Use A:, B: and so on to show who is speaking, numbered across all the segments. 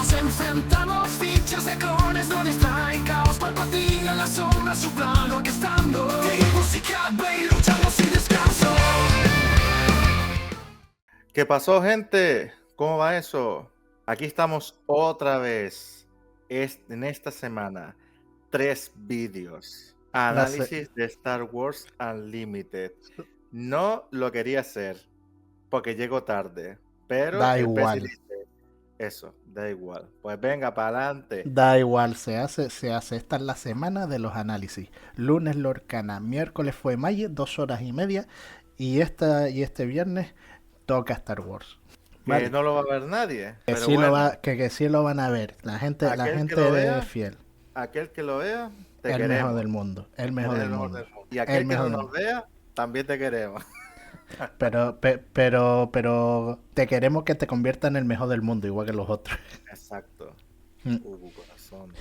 A: Nos enfrentamos, fichas de clones no distraen. Caos palpatina en la sombra, su plan orquestando. Música, y luchamos sin descanso.
B: ¿Qué pasó, gente? ¿Cómo va eso? Aquí estamos otra vez. En esta semana, 3 vídeos. Análisis de Star Wars Unlimited. No lo quería hacer porque llego tarde, pero
C: Da
B: el
C: igual.
B: PC dice, eso, da igual. Pues venga, para adelante.
C: Da igual, se hace. Esta es la semana de los análisis. Lunes Lorcana, miércoles fue Maye, 2 horas y media. Y este viernes toca Star Wars.
B: Que
C: Vale.
B: no lo va a ver nadie.
C: Que
B: Pero
C: sí,
B: bueno,
C: que sí lo van a ver. La gente
B: aquel que lo vea,
C: es fiel.
B: aquel que lo vea, te
C: El
B: queremos.
C: mejor del mundo. El mejor
B: Eres
C: del
B: el mejor
C: mundo.
B: del mundo. Y aquel que
C: mejor
B: no
C: del
B: nos vea, también te queremos.
C: Pero te queremos que te convierta en el mejor del mundo, igual que los otros.
B: Exacto.
C: Mm.
B: Corazón.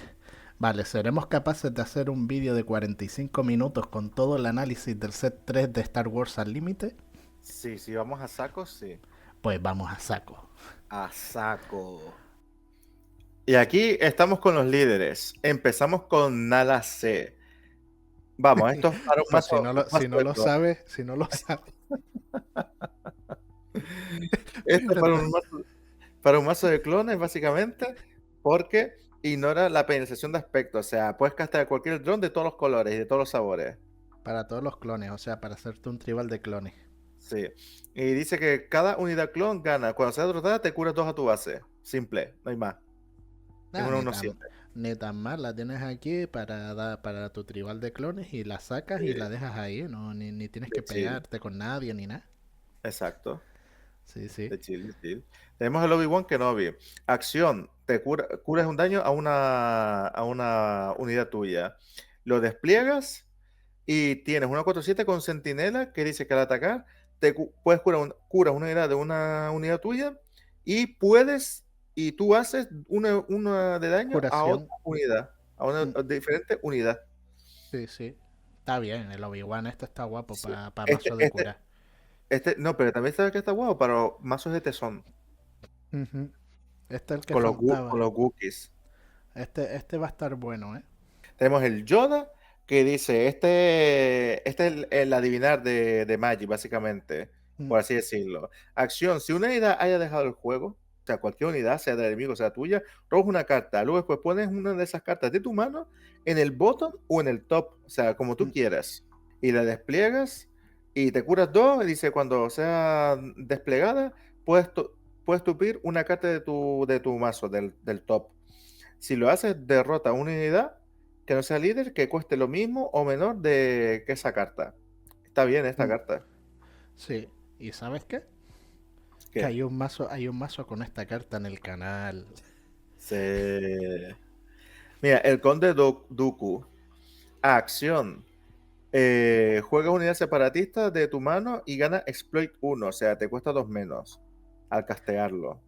C: Vale, ¿seremos capaces de hacer un vídeo de 45 minutos con todo el análisis del set 3 de Star Wars Unlimited?
B: Sí, si vamos a saco, sí.
C: Pues vamos a saco.
B: A saco. Y aquí estamos con los líderes. Empezamos con Nala C. Vamos, esto es para un
C: O sea,
B: mazo.
C: si no lo sabes.
B: Esto es para un mazo de clones, básicamente, porque ignora la penalización de aspecto. O sea, puedes castear cualquier dron de todos los colores y de todos los sabores.
C: Para todos los clones, o sea, para hacerte un tribal de clones.
B: Sí. Y dice que cada unidad clon gana. Cuando sea derrotada, te curas 2 a tu base. Simple, no hay más. Es una 1-7.
C: Ni tan mal, la tienes aquí para tu tribal de clones y la sacas y la dejas ahí, ¿no? Ni tienes que pegarte con nadie ni nada.
B: Exacto.
C: Sí, sí.
B: De chill. Tenemos el Obi-Wan Kenobi. Acción. Te curas un daño a una unidad tuya. Lo despliegas y tienes una 4-7 con sentinela que dice que al atacar puedes curas una unidad de una unidad tuya y tú haces una de daño a otra unidad, a una diferente unidad.
C: Sí. Está bien, el Obi-Wan está guapo
B: Sí.
C: para mazo de cura.
B: No, pero también sabes que está guapo para mazos de tesón.
C: Este es el que
B: Con
C: faltaba.
B: con los Wookiees.
C: Este va a estar bueno, ¿eh?
B: Tenemos el Yoda, que dice, este es el adivinar de Magic, básicamente, por así decirlo. Acción, si una unidad haya dejado el juego, o sea, cualquier unidad, sea del enemigo, sea tuya, robas una carta. Luego después pones una de esas cartas de tu mano en el bottom o en el top, o sea, como tú quieras. Y la despliegas y te curas 2, y dice, cuando sea desplegada, puedes tupir una carta de tu mazo, del top. Si lo haces, derrota una unidad que no sea líder, que cueste lo mismo o menor que esa carta. Está bien esta carta.
C: Sí. ¿Y sabes qué?
B: ¿Qué?
C: Que hay un mazo con esta carta en el canal.
B: Sí. Mira, el Conde Dooku. Acción. Juega unidad separatista de tu mano y gana Exploit 1. O sea, te cuesta 2 menos al castearlo.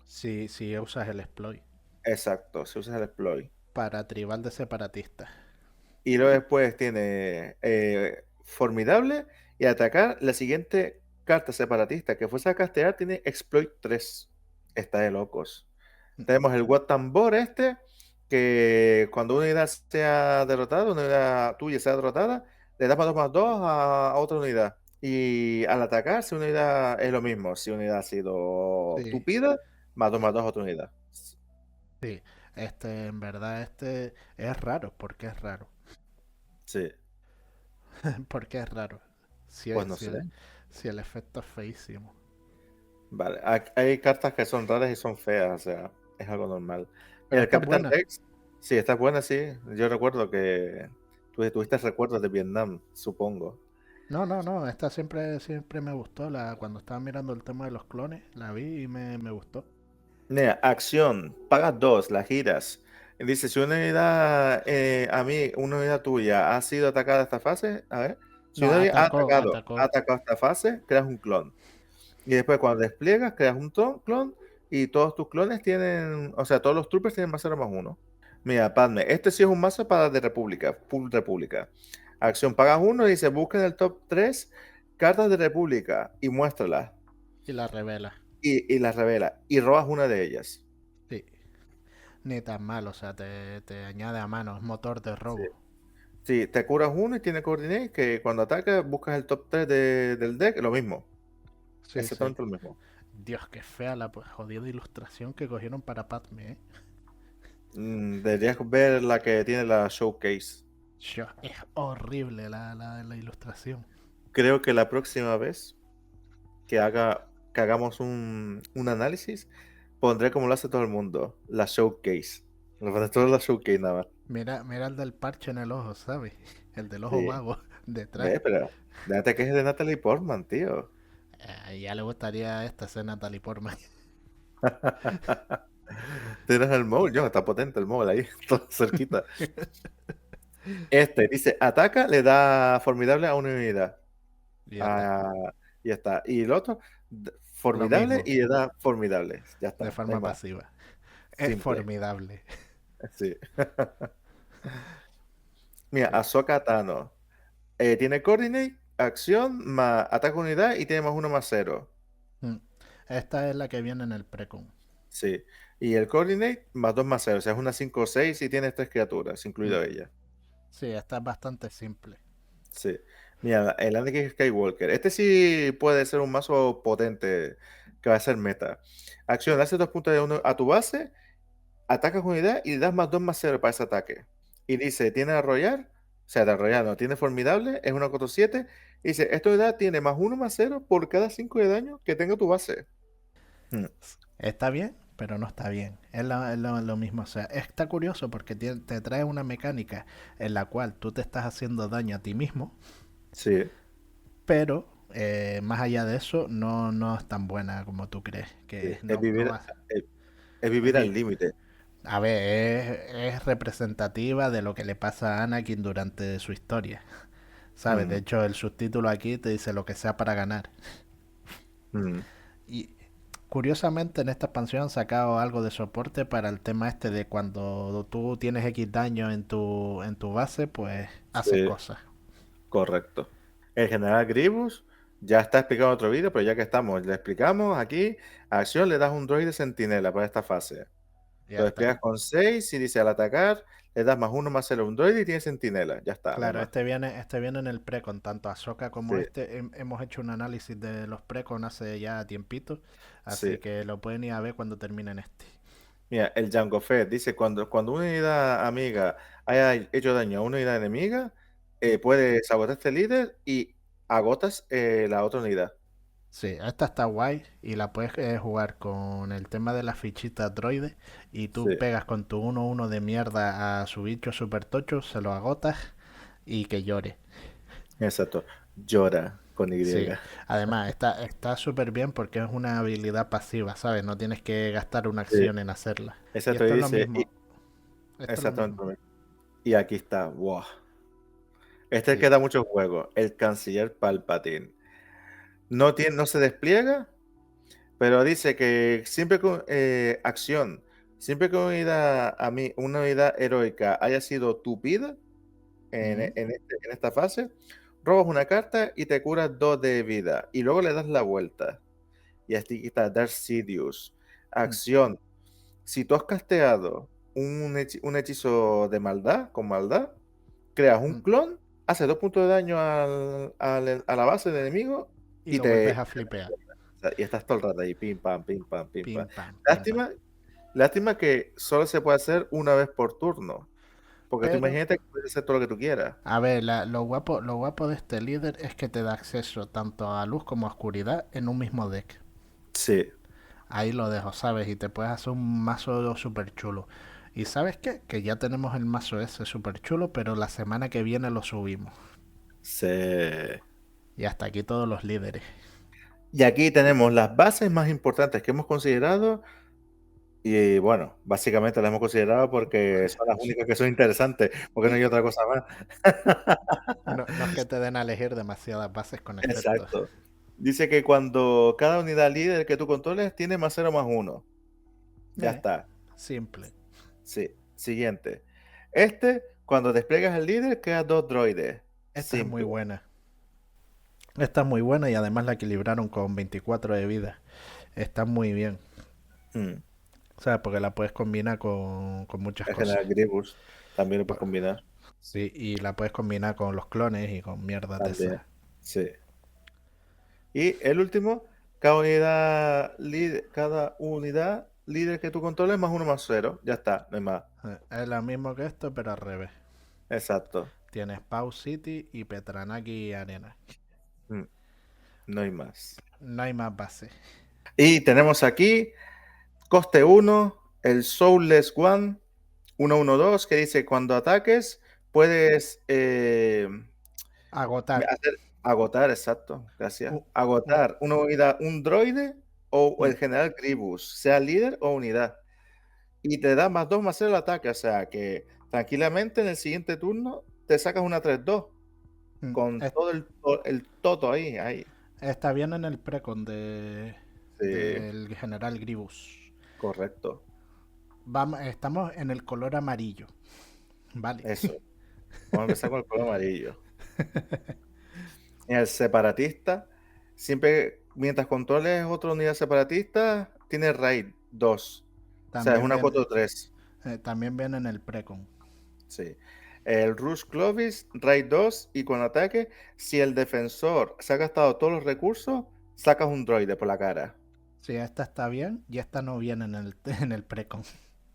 C: Si usas el exploit.
B: Exacto, si usas el exploit.
C: Para tribal de separatista.
B: Y luego después tiene Formidable y atacar la siguiente carta separatista que fuese a castear tiene Exploit 3. Está de locos. Tenemos el Wat Tambor que cuando una unidad sea derrotada, una unidad tuya sea derrotada, le das +2/+2 a otra unidad. Y al atacar, si una unidad es lo mismo, si una unidad ha sido tupida, +2/+2 a otra unidad.
C: Sí, en verdad, es raro, porque es raro.
B: Sí.
C: Porque es raro.
B: Pues no sé.
C: Si el efecto es feísimo.
B: Vale, hay cartas que son raras y son feas, o sea, es algo normal.
C: Pero
B: el Capitán Rex, sí, está buena, sí. Yo recuerdo que tuviste recuerdos de Vietnam, supongo.
C: No, esta siempre me gustó. Cuando estaba mirando el tema de los clones, la vi y me gustó.
B: Mira, acción, pagas 2, la giras. Dice, si una unidad, una unidad tuya ha sido atacada esta fase, a ver, si una unidad ha atacado esta fase, creas un clon. Y después cuando despliegas, creas un clon y todos tus clones tienen, o sea, todos los troopers tienen +0/+1. Mira, Padme, este sí es un mazo para de República, full República. Acción, pagas 1 y dice, busca en el top 3 cartas de República y muéstralas.
C: Y las revela.
B: Y las revela. Y robas una de ellas.
C: Sí. Ni tan mal, o sea, te añade a mano, es motor de
B: Sí.
C: robo.
B: Sí, te curas uno y tiene coordinate que cuando atacas buscas el top 3 del deck, lo mismo.
C: Sí, sí.
B: Exactamente lo mismo.
C: Dios, qué fea la jodida ilustración que cogieron para Padme, ¿eh?
B: Deberías ver la que tiene la showcase.
C: Es horrible la ilustración.
B: Creo que la próxima vez que hagamos un análisis, pondré como lo hace todo el mundo, la showcase. Lo pondré todo en la showcase nada más.
C: Mira el del parche en el ojo, ¿sabes? El del ojo
B: Sí.
C: vago detrás.
B: Ve, pero déjate que es de Natalie Portman, tío.
C: Ya le gustaría esta escena Natalie Portman.
B: Tienes el mole, yo, está potente el mole ahí, todo cerquita. Este dice, ataca, le da formidable a una unidad.
C: Y ya está.
B: Ah, ya está. Y el otro,
C: Lo
B: formidable
C: mismo,
B: y le da formidable. Ya
C: de
B: está, no hay
C: forma
B: más.
C: pasiva. Es
B: Simple.
C: formidable.
B: Sí. Mira,
C: Sí.
B: Ahsoka Tano. Tiene coordinate, acción, más ataque unidad y tiene +1/+0.
C: Mm. Esta es la que viene en el precon.
B: Sí. Y el coordinate +2/+0. O sea, es una 5 o 6 y tienes 3 criaturas,
C: Mm.
B: incluido ella.
C: Sí, esta es bastante simple.
B: Sí. Mira, el Anakin Skywalker. Este sí puede ser un mazo potente que va a ser meta. Acción, hace 2 puntos de uno a tu base, atacas unidad y le das +2/+0 para ese ataque. Y dice, tiene arrollar, o sea, de arrollar no, tiene formidable, es una 4/7. Y dice, esta unidad tiene +1/+0 por cada 5 de daño que tenga tu base. Hmm,
C: Está bien, pero no está bien. Es lo mismo. O sea, está curioso porque te trae una mecánica en la cual tú te estás haciendo daño a ti mismo,
B: Sí,
C: pero más allá de eso, no es tan buena como tú crees.
B: sí.
C: Que
B: Es
C: no
B: vivir,
C: vas.
B: es
C: Es
B: vivir al
C: bien.
B: límite.
C: A ver, es representativa de lo que le pasa a Anakin durante su historia. ¿Sabes? De
B: Hmm,
C: hecho, el subtítulo aquí te dice lo que sea para ganar.
B: hmm.
C: Y curiosamente en esta expansión han sacado algo de soporte para el tema este de cuando tú tienes X daño en tu base, pues hace
B: Sí,
C: cosas.
B: correcto. El general Grievous ya está explicado en otro vídeo, pero ya que estamos, le explicamos aquí. A acción le das un droide sentinela para esta fase.
C: Ya
B: Lo
C: está.
B: despliegas con 6 y dice al atacar, le das +1/+0 a un droide y tiene sentinela. Ya está, no hay
C: Claro,
B: más.
C: este viene en el precon, tanto Ahsoka como
B: Sí,
C: este. Hemos hecho un análisis de los precon hace ya tiempito, así
B: sí.
C: que lo pueden ir a ver cuando terminen este.
B: Mira, el Jango Fett dice, cuando una unidad amiga haya hecho daño a una unidad enemiga, puedes agotar este líder y agotas la otra unidad.
C: Sí, esta está guay y la puedes jugar con el tema de las fichitas droides y
B: Sí,
C: tú pegas con tu 1-1 de mierda a su bicho super tocho, se lo agotas y que llore.
B: exacto. Llora con Y.
C: Sí, además está súper bien porque es una habilidad pasiva, ¿sabes? No tienes que gastar una
B: Sí,
C: acción en hacerla. Y
B: exacto. Y
C: esto es lo
B: dice,
C: mismo, esto es lo
B: exactamente.
C: mismo.
B: Y aquí está, wow. Este
C: Sí.
B: que da mucho juego, el canciller Palpatine. No se despliega, pero dice que siempre con acción, siempre que una unidad heroica haya sido tupida
C: Mm.
B: en esta fase, robas una carta y te curas 2 de vida. Y luego le das la vuelta. Y aquí está Darth Sidious.
C: Mm.
B: Acción. Si tú has casteado un hechizo de maldad, con maldad, creas un
C: Mm.
B: clon, hace 2 puntos de daño a la base del enemigo
C: Y
B: y
C: lo vuelves
B: te
C: a flipear.
B: y estás todo el rato ahí, pim pam, pim pam, pim
C: Pim
B: pam.
C: pam, pim pam.
B: Lástima, lástima que solo se puede hacer una vez por turno. Porque tú
C: Pero,
B: imagínate que puedes hacer todo lo que tú quieras.
C: a ver, lo guapo de este líder es que te da acceso tanto a luz como a oscuridad en un mismo deck.
B: Sí,
C: Ahí lo dejo, ¿sabes? Y te puedes hacer un mazo súper chulo. ¿Y sabes qué? Que ya tenemos el mazo ese súper chulo, pero la semana que viene lo subimos.
B: sí.
C: Y hasta aquí todos los líderes.
B: Y aquí tenemos las bases más importantes que hemos considerado. Y bueno, básicamente las hemos considerado porque son las únicas que son interesantes, porque no hay otra cosa más.
C: No, no es que te den a elegir demasiadas bases con efectos.
B: Exacto. Dice que cuando cada unidad líder que tú controles tiene +0/+1. Ya
C: Eh,
B: está.
C: Simple.
B: Sí. Siguiente. Cuando despliegas al líder, queda 2 droides.
C: Esta es muy
B: Simple.
C: buena. Esta es muy buena y además la equilibraron con 24 de vida. Está muy bien.
B: Mm.
C: O sea, porque la puedes combinar con muchas
B: El
C: cosas.
B: general Grievous también lo puedes
C: Pa-
B: combinar.
C: Sí, y la puedes combinar con los clones y con mierdas de esas.
B: También. Sí. Y el último, cada unidad líder que tú controles más uno más cero. Ya está, no hay más.
C: Es lo mismo que esto, pero al revés.
B: Exacto.
C: Tienes Pau City y Petranaki Arena.
B: Mm, No hay más.
C: No hay más base.
B: Y tenemos aquí coste 1, el Soulless One, 112, que dice cuando ataques puedes
C: Agotar.
B: agotar, exacto, gracias.
C: Uh, uh,
B: Agotar una unidad, un droide o
C: mm.
B: el general Grievous, sea líder o unidad. Y te da más 2 más 0 el ataque, o sea que tranquilamente en el siguiente turno te sacas una 3-2 con
C: Es-
B: todo el toto ahí.
C: Está bien en el precon
B: Sí,
C: del general Grievous.
B: correcto.
C: Estamos en el color amarillo. Vale.
B: Eso. Vamos a empezar con el color amarillo. El separatista, siempre, mientras controles otra unidad separatista, tiene raid 2. O sea, es
C: También
B: una
C: viene,
B: 4-3.
C: también viene en el precon.
B: Sí. El Rush Clovis, raid 2. Y con ataque, si el defensor se ha gastado todos los recursos, sacas un droide por la cara.
C: Si esta está bien, y esta no viene en el, en el precon.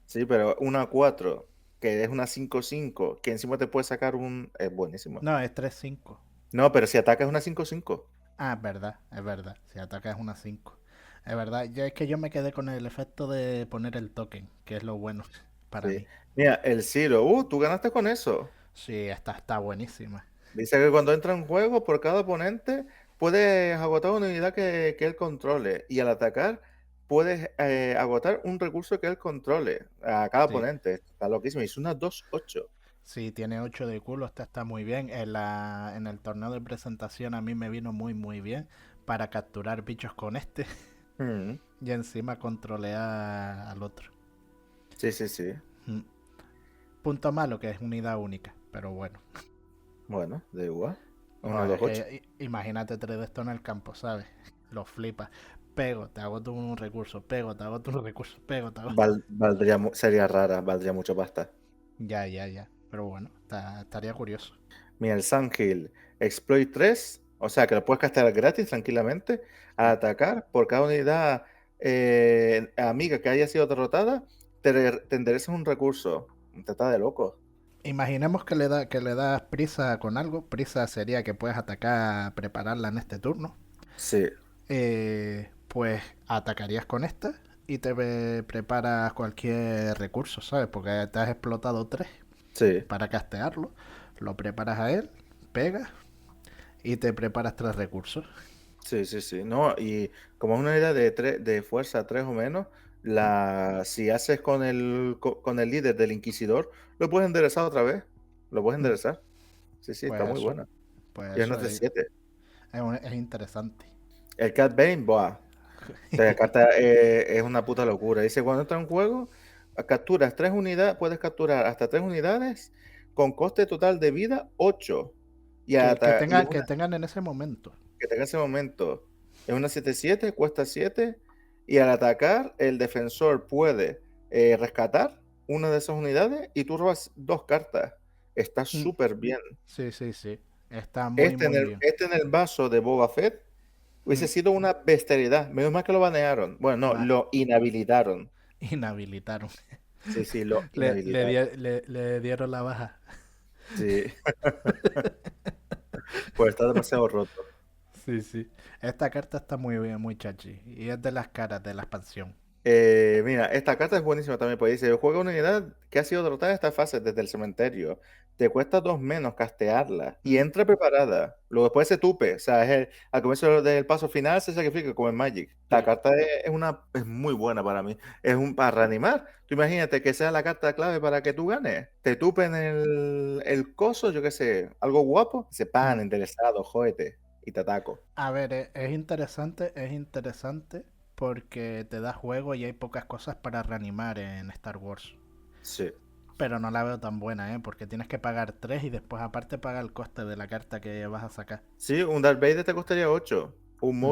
B: Sí, pero una 4, que es una 5-5, que encima te puede sacar un. Es buenísimo.
C: No, es 3-5.
B: No, pero si atacas una 5-5.
C: Ah, es verdad, es verdad. Si ataca es una 5. Es verdad, ya es que yo me quedé con el efecto de poner el token, que es lo bueno para
B: Sí.
C: mí.
B: Mira, el Zero, tú ganaste con eso.
C: Sí, esta está buenísima.
B: Dice que cuando entra en juego, por cada oponente, puedes agotar una unidad que él controle. Y al atacar, puedes agotar un recurso que él controle a cada
C: Sí,
B: oponente. Está loquísimo. Y es una 2-8.
C: sí, tiene 8 de culo, esta está muy bien. En el torneo de presentación a mí me vino muy muy bien para capturar bichos con este
B: Mm,
C: y encima controlear al otro.
B: Sí, sí, sí.
C: Mm. Punto malo que es unidad única, pero bueno.
B: Bueno, da igual. Una
C: Joder, es
B: 2-8.
C: que imagínate 3 de esto en el campo, ¿sabes? Lo flipas. Pego, te agoto un recurso, pego, te agoto un recurso, pego, te agoto.
B: Sería rara, valdría mucha pasta.
C: Ya, ya, ya. Pero bueno, estaría curioso.
B: Mira, el Sandhill Exploit 3, o sea que lo puedes castear gratis tranquilamente al atacar por cada unidad amiga que haya sido derrotada, te enderezas un recurso. Te está de loco.
C: Imaginemos que le das prisa con algo. Prisa sería que puedes atacar, prepararla en este turno.
B: Sí,
C: Pues atacarías con esta y preparas cualquier recurso, ¿sabes? Porque te has explotado 3
B: sí,
C: para castearlo. Lo preparas a él, pegas y te preparas 3 recursos.
B: sí, sí, sí. No, y como es una unidad de fuerza 3 o menos, si haces con el líder del Inquisidor, lo puedes enderezar otra vez. Lo puedes
C: Mm,
B: enderezar. Sí, sí, está
C: Pues
B: muy
C: eso,
B: buena.
C: pues
B: Y es
C: eso
B: una 3-7.
C: es interesante.
B: El Cat Bane, buah. Esta carta es una puta locura. Dice, cuando entra en juego, capturas 3 unidades, puedes capturar hasta 3 unidades con coste total de vida 8. Y, y es
C: Que
B: una
C: tengan en ese momento.
B: que tenga ese momento. Es una 7-7, cuesta 7. Y al atacar, el defensor puede rescatar una de esas unidades y tú robas 2 cartas. Está
C: Mm,
B: súper bien.
C: sí, sí, sí. Está muy, muy bien.
B: Este en el vaso de Boba Fett hubiese
C: Mm,
B: sido una bestialidad. Menos mal que lo banearon. Bueno, no,
C: ma-
B: lo inhabilitaron.
C: Inhabilitaron.
B: Sí, sí, lo inhabilitaron.
C: Le dieron la baja.
B: Sí, pues está demasiado roto.
C: Sí, sí. Esta carta está muy bien, muy chachi. Y es de las caras de la expansión.
B: Mira, esta carta es buenísima también, pues dice, juega una unidad que ha sido derrotada en esta fase desde el cementerio. Te cuesta 2 menos castearla y
C: Mm,
B: entra preparada. Luego después se tupe, o sea, al comienzo del paso final se sacrifica como en Magic. La
C: sí.
B: carta es muy buena para mí. Para reanimar. Tú imagínate que sea la carta clave para que tú ganes. Te tupen el coso, yo qué sé, algo guapo. Se pan,
C: Mm.
B: interesado, joete, y te ataco.
C: A ver, es interesante porque te da juego y hay pocas cosas para reanimar en Star Wars.
B: Sí.
C: Pero no la veo tan buena, ¿eh? Porque tienes que pagar 3 y después aparte pagar el coste de la carta que vas a sacar.
B: Sí, un Darth Vader te costaría 8.
C: Mm,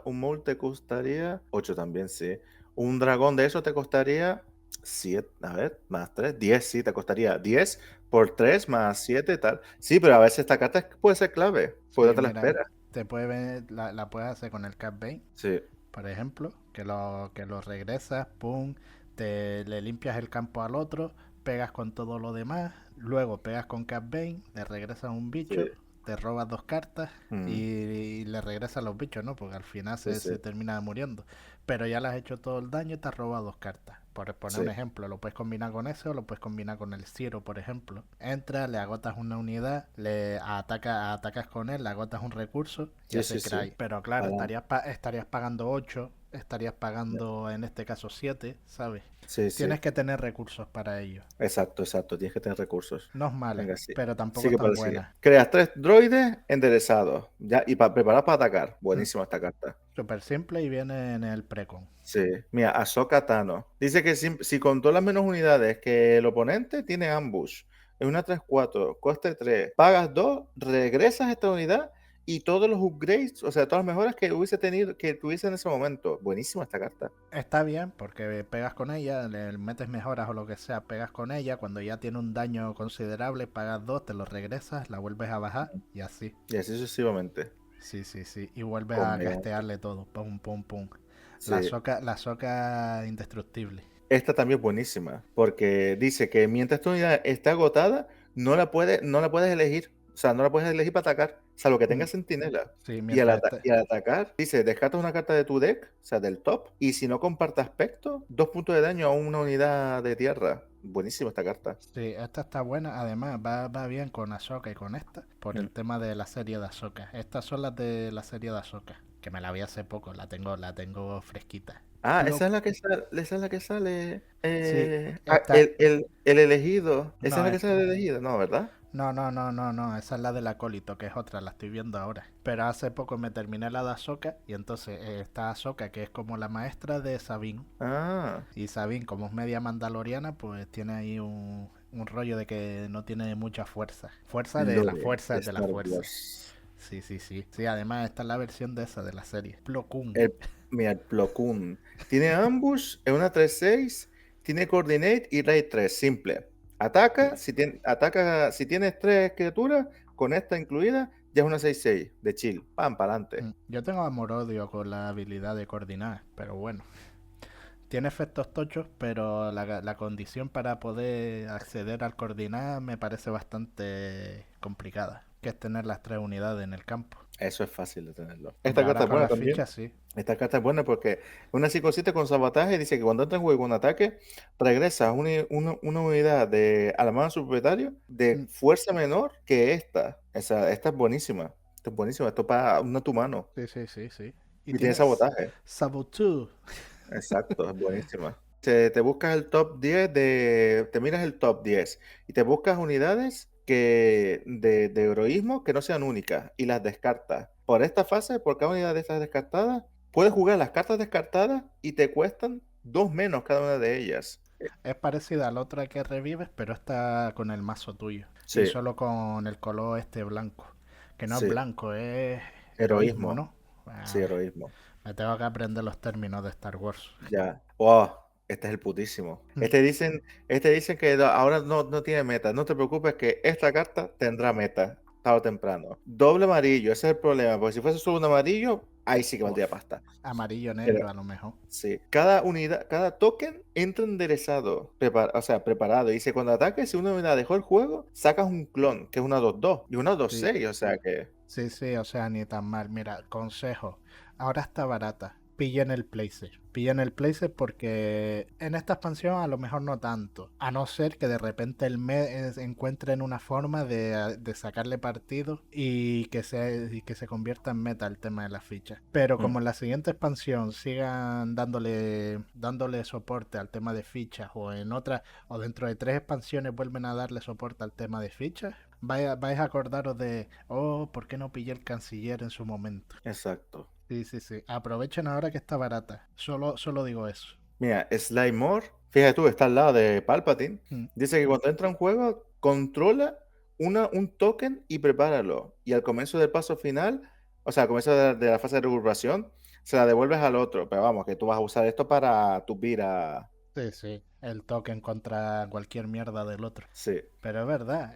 B: Un Maul te costaría 8 también, sí. Un dragón de eso te costaría 7, a ver, más 3, 10, sí, te costaría 10 por 3 más 7, tal. Sí, pero a veces esta carta puede ser clave, porque
C: Sí,
B: no te la
C: mira,
B: esperas.
C: la puedes hacer con el Cat Bane,
B: Sí,
C: por ejemplo, que lo regresas, pum, le limpias el campo al otro, pegas con todo lo demás, luego pegas con Cat Bane, le regresas un
B: sí,
C: bicho, te robas 2 cartas
B: mm,
C: y le regresas los bichos, ¿no? Porque al final
B: sí,
C: se
B: sí,
C: termina muriendo. Pero ya le has hecho todo el daño y te has robado 2 cartas. Por poner un
B: sí,
C: ejemplo, lo puedes combinar con ese o lo puedes combinar con el Ciro, por ejemplo. Entras, le agotas una unidad, atacas con él, le agotas un recurso y
B: sí,
C: hace
B: sí, sí,
C: cry. Pero claro,
B: adelante.
C: estarías pagando 8, estarías pagando en este caso 7, ¿sabes?
B: Sí, sí,
C: Tienes que tener recursos para ello.
B: exacto, exacto, tienes que tener recursos.
C: No es mala,
B: Venga, sí.
C: pero tampoco es
B: Sigue para
C: tan
B: el siguiente.
C: buena.
B: Creas 3 droides enderezados, ya, y preparados para atacar.
C: Mm,
B: Buenísima esta carta.
C: Súper simple y viene en el precon.
B: Sí, mira, Ahsoka Tano. Dice que si controlas menos unidades que el oponente, tiene ambush. Es una 3/4, coste 3. Pagas 2, regresas a esta unidad y todos los upgrades, o sea, todas las mejoras que hubiese tenido, que tuviese en ese momento. Buenísima esta carta.
C: Está bien porque pegas con ella, le metes mejoras o lo que sea, pegas con ella, cuando ya tiene un daño considerable, pagas 2, te lo regresas, la vuelves a bajar y así.
B: Y así sucesivamente.
C: Sí, sí, sí. Y vuelves a
B: Conveniente.
C: castearle todo. Pum, pum, pum.
B: Sí.
C: La soca indestructible.
B: Esta también es buenísima, porque dice que mientras tu unidad está agotada, no la puedes elegir. O sea, no la puedes elegir para atacar, salvo que
C: Mm,
B: tenga sentinela.
C: Sí,
B: Y al,
C: mientras
B: ata-
C: esté.
B: y al atacar, dice, descartas una carta de tu deck, o sea, del top, y si no comparte aspecto, 2 puntos de daño a una unidad de tierra. Buenísima esta carta.
C: Sí, esta está buena. Además, va bien con Ahsoka y con esta, por
B: Mm.
C: el tema de la serie de Ahsoka. Estas son las de la serie de Ahsoka, que me la vi hace poco, la tengo fresquita.
B: Ah,
C: Plo-
B: esa es la que sale.
C: Sí, esta.
B: El elegido. Esa es
C: No,
B: la que sale el elegido, ¿no? ¿Verdad?
C: no, no, no, no, no, esa es la del acólito, que es otra, la estoy viendo ahora. Pero hace poco me terminé la de Ahsoka y entonces está Ahsoka, que es como la maestra de Sabine.
B: Ah,
C: Y Sabine, como es media mandaloriana, pues tiene ahí un rollo de que no tiene mucha fuerza. Fuerza de las
B: Lore de
C: fuerzas de la
B: Star
C: fuerza.
B: Wars.
C: Sí, sí, sí. Sí, además esta es la versión de esa, de la serie. Plo Koon.
B: El, mira, el Plo Koon. Tiene ambush, es una 3/6, tiene coordinate y raid 3, simple.
C: Sí.
B: Ataca si tienes 3 criaturas, con esta incluida, ya es una 6/6 de chill. Pam, para adelante.
C: Yo tengo amor-odio con la habilidad de coordinar, pero bueno. Tiene efectos tochos, pero la condición para poder acceder al coordinar me parece bastante complicada, que es tener las 3 unidades en el campo.
B: Eso es fácil de tenerlo. Esta
C: Hombre,
B: carta
C: ahora
B: es
C: con
B: buena
C: las
B: también.
C: fichas sí.
B: Esta carta es buena porque una psicosita con sabotaje dice que cuando entra en juego un ataque, regresas una unidad a la mano de su propietario de
C: Mm,
B: fuerza menor que esta. Esta es buenísima. Esto es buenísimo. Esto para una tu mano.
C: Sí, sí, sí, sí. Y
B: Y tiene
C: tienes
B: sabotaje.
C: Saboteur.
B: Exacto, es buenísima. Te buscas el top 10 te miras el top 10 y te buscas unidades de heroísmo que no sean únicas y las descartas. Por esta fase, por cada unidad de estas descartadas, puedes jugar las cartas descartadas y te cuestan 2 menos cada una de ellas.
C: Es parecida a la otra que revives, pero está con el mazo tuyo. Y
B: Sí,
C: solo con el color este blanco. Que no es
B: sí,
C: blanco, es heroísmo,
B: heroísmo.
C: ¿no?
B: Sí,
C: Ah,
B: heroísmo.
C: me tengo que aprender los términos de Star Wars.
B: Ya. Oh, este es el putísimo.
C: Mm,
B: Este dicen que ahora no tiene meta. No te preocupes que esta carta tendrá meta, tarde o temprano. Doble amarillo, ese es el problema. Porque si fuese solo un amarillo, ahí sí que valdría
C: Uf,
B: pasta.
C: amarillo,
B: Pero
C: negro a lo mejor.
B: sí, cada unidad, cada token entra enderezado, o sea, preparado. Y dice, cuando ataques, si una unidad dejó el juego, sacas un clon, que es una 2/2 y una dos
C: Sí,
B: seis o sea que
C: sí, sí, o sea, ni tan mal. Mira, consejo. Ahora está barata. Pillen el Placer. Pillen el Placer porque en esta expansión a lo mejor no tanto. A no ser que de repente encuentren una forma de sacarle partido y que se convierta en meta el tema de las fichas. Pero
B: mm,
C: como en la siguiente expansión sigan dándole soporte al tema de fichas o en otra o dentro de 3 expansiones vuelven a darle soporte al tema de fichas, vais a acordaros de, oh, ¿por qué no pillé el canciller en su momento?
B: exacto.
C: Sí, sí, sí. Aprovechen ahora que está barata. Solo digo eso.
B: Mira, Sly Moore, fíjate tú, está al lado de Palpatine.
C: Mm,
B: Dice que cuando entra en juego, controla un token y prepáralo. Y al comienzo del paso final, o sea, al comienzo de la fase de recuperación, se la devuelves al otro. Pero vamos, que tú vas a usar esto para tu vida.
C: Sí, sí. El token contra cualquier mierda del otro.
B: Sí,
C: Pero es verdad,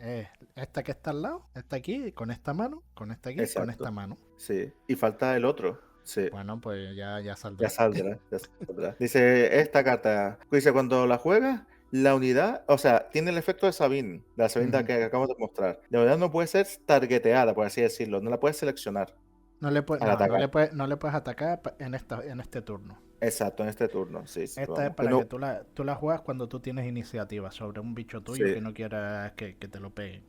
C: esta que está al lado, esta aquí, con esta mano, con esta aquí, con esta
B: exacto.
C: mano.
B: Sí. Y falta el otro. Sí.
C: Bueno, pues ya
B: Ya
C: saldrá.
B: saldrá, ya saldrá. Dice esta carta. Dice, cuando la juegas, la unidad, o sea, tiene el efecto de Sabine, de la Sabine
C: Ujú.
B: que acabamos de mostrar. La unidad no puede ser targeteada, por así decirlo. No la puedes seleccionar
C: No le puedes,
B: al
C: no,
B: atacar.
C: no le puedes atacar en este turno.
B: Exacto, en este turno. Sí, sí,
C: Esta es
B: vamos. Que
C: para
B: no,
C: que tú la juegas cuando tú tienes iniciativa sobre un bicho tuyo
B: sí,
C: que no quieras que te lo peguen.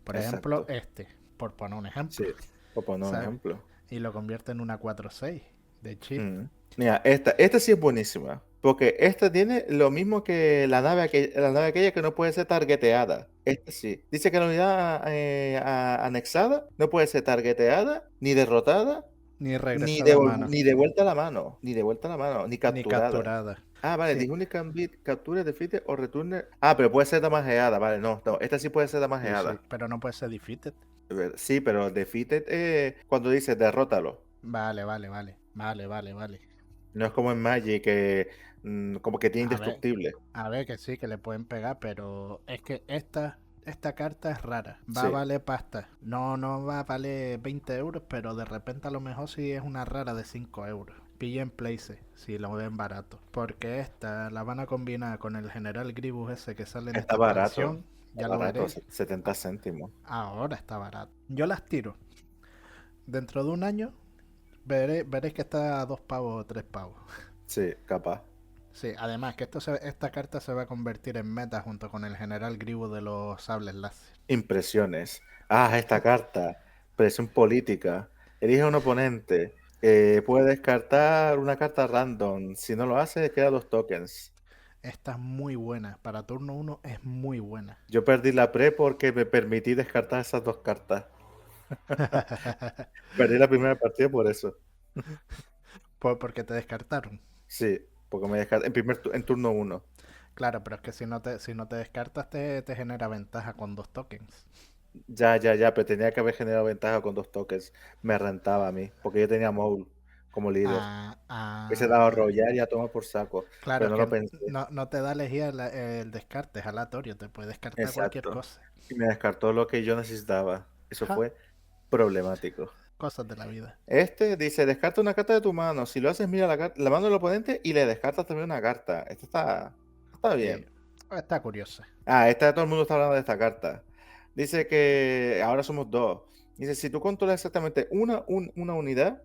C: Por ejemplo,
B: exacto.
C: por poner un ejemplo,
B: Sí. Por poner un
C: ¿sabes?
B: ejemplo.
C: Y lo convierte en una 4-6 de chill.
B: Mm. Mira, esta sí es buenísima. Porque esta tiene lo mismo que la nave aquella que no puede ser targeteada. Esta sí. Dice que la unidad anexada no puede ser targeteada, ni derrotada,
C: Ni regresada a mano,
B: ni de vuelta a la mano. Ni de vuelta a la mano, ni
C: ni
B: capturada.
C: capturada.
B: Ah, vale,
C: Sí,
B: dijo capture, defeat o return. Ah, pero puede ser damageada, vale, no, no, esta sí puede ser
C: sí, sí.
B: damageada.
C: Pero no puede ser defeated.
B: Sí, pero defeated cuando dice derrótalo.
C: Vale, vale, vale. Vale, vale, vale.
B: No es como en Magic que como que tiene
C: A ver,
B: indestructible.
C: a ver que sí, que le pueden pegar, pero es que esta carta es rara. Va a
B: Sí,
C: valer pasta. No, no va a valer 20 euros, pero de repente a lo mejor sí es una rara de 5 euros. Pilla en place si lo ven barato. Porque esta la van a combinar con el General Grievous ese que sale en
B: está
C: esta
B: barato.
C: expansión.
B: Está
C: Ya lo
B: barato,
C: veréis.
B: 70 céntimos.
C: Ahora está barato. Yo las tiro. Dentro de un año veréis que está a 2 pavos o 3 pavos.
B: Sí, capaz.
C: Sí, además que esta carta se va a convertir en meta junto con el General Grievous de los sables láser.
B: Impresiones. Ah, esta carta. Presión política. Elige un oponente. Puede descartar una carta random. Si no lo hace, queda 2 tokens.
C: Esta es muy buena. Para turno 1 es muy buena.
B: Yo perdí la pre porque me permití descartar esas 2 cartas. Perdí la primera partida por eso.
C: Porque te descartaron.
B: Sí, porque me descarté en turno 1.
C: Claro, pero es que si no te descartas te genera ventaja con 2 tokens.
B: Ya, pero tenía que haber generado ventaja con 2 tokens. Me rentaba a mí, porque yo tenía Maul como líder.
C: Ah,
B: Ese daba a
C: ah,
B: rollar y a tomar por saco,
C: claro,
B: pero
C: es
B: no lo
C: que
B: pensé.
C: no te da elegir el descarte, es aleatorio. Te puede descartar cualquier
B: Exacto.
C: cosa.
B: Y me descartó lo que yo necesitaba. Eso
C: Ja,
B: fue problemático.
C: cosas de la vida.
B: Este dice, descarta una carta de tu mano. Si lo haces, mira la mano del oponente y le descartas también una carta. Esto está
C: Sí,
B: bien.
C: está curiosa.
B: Todo el mundo está hablando de esta carta. Dice que ahora somos 2. Dice, si tú controlas exactamente una unidad,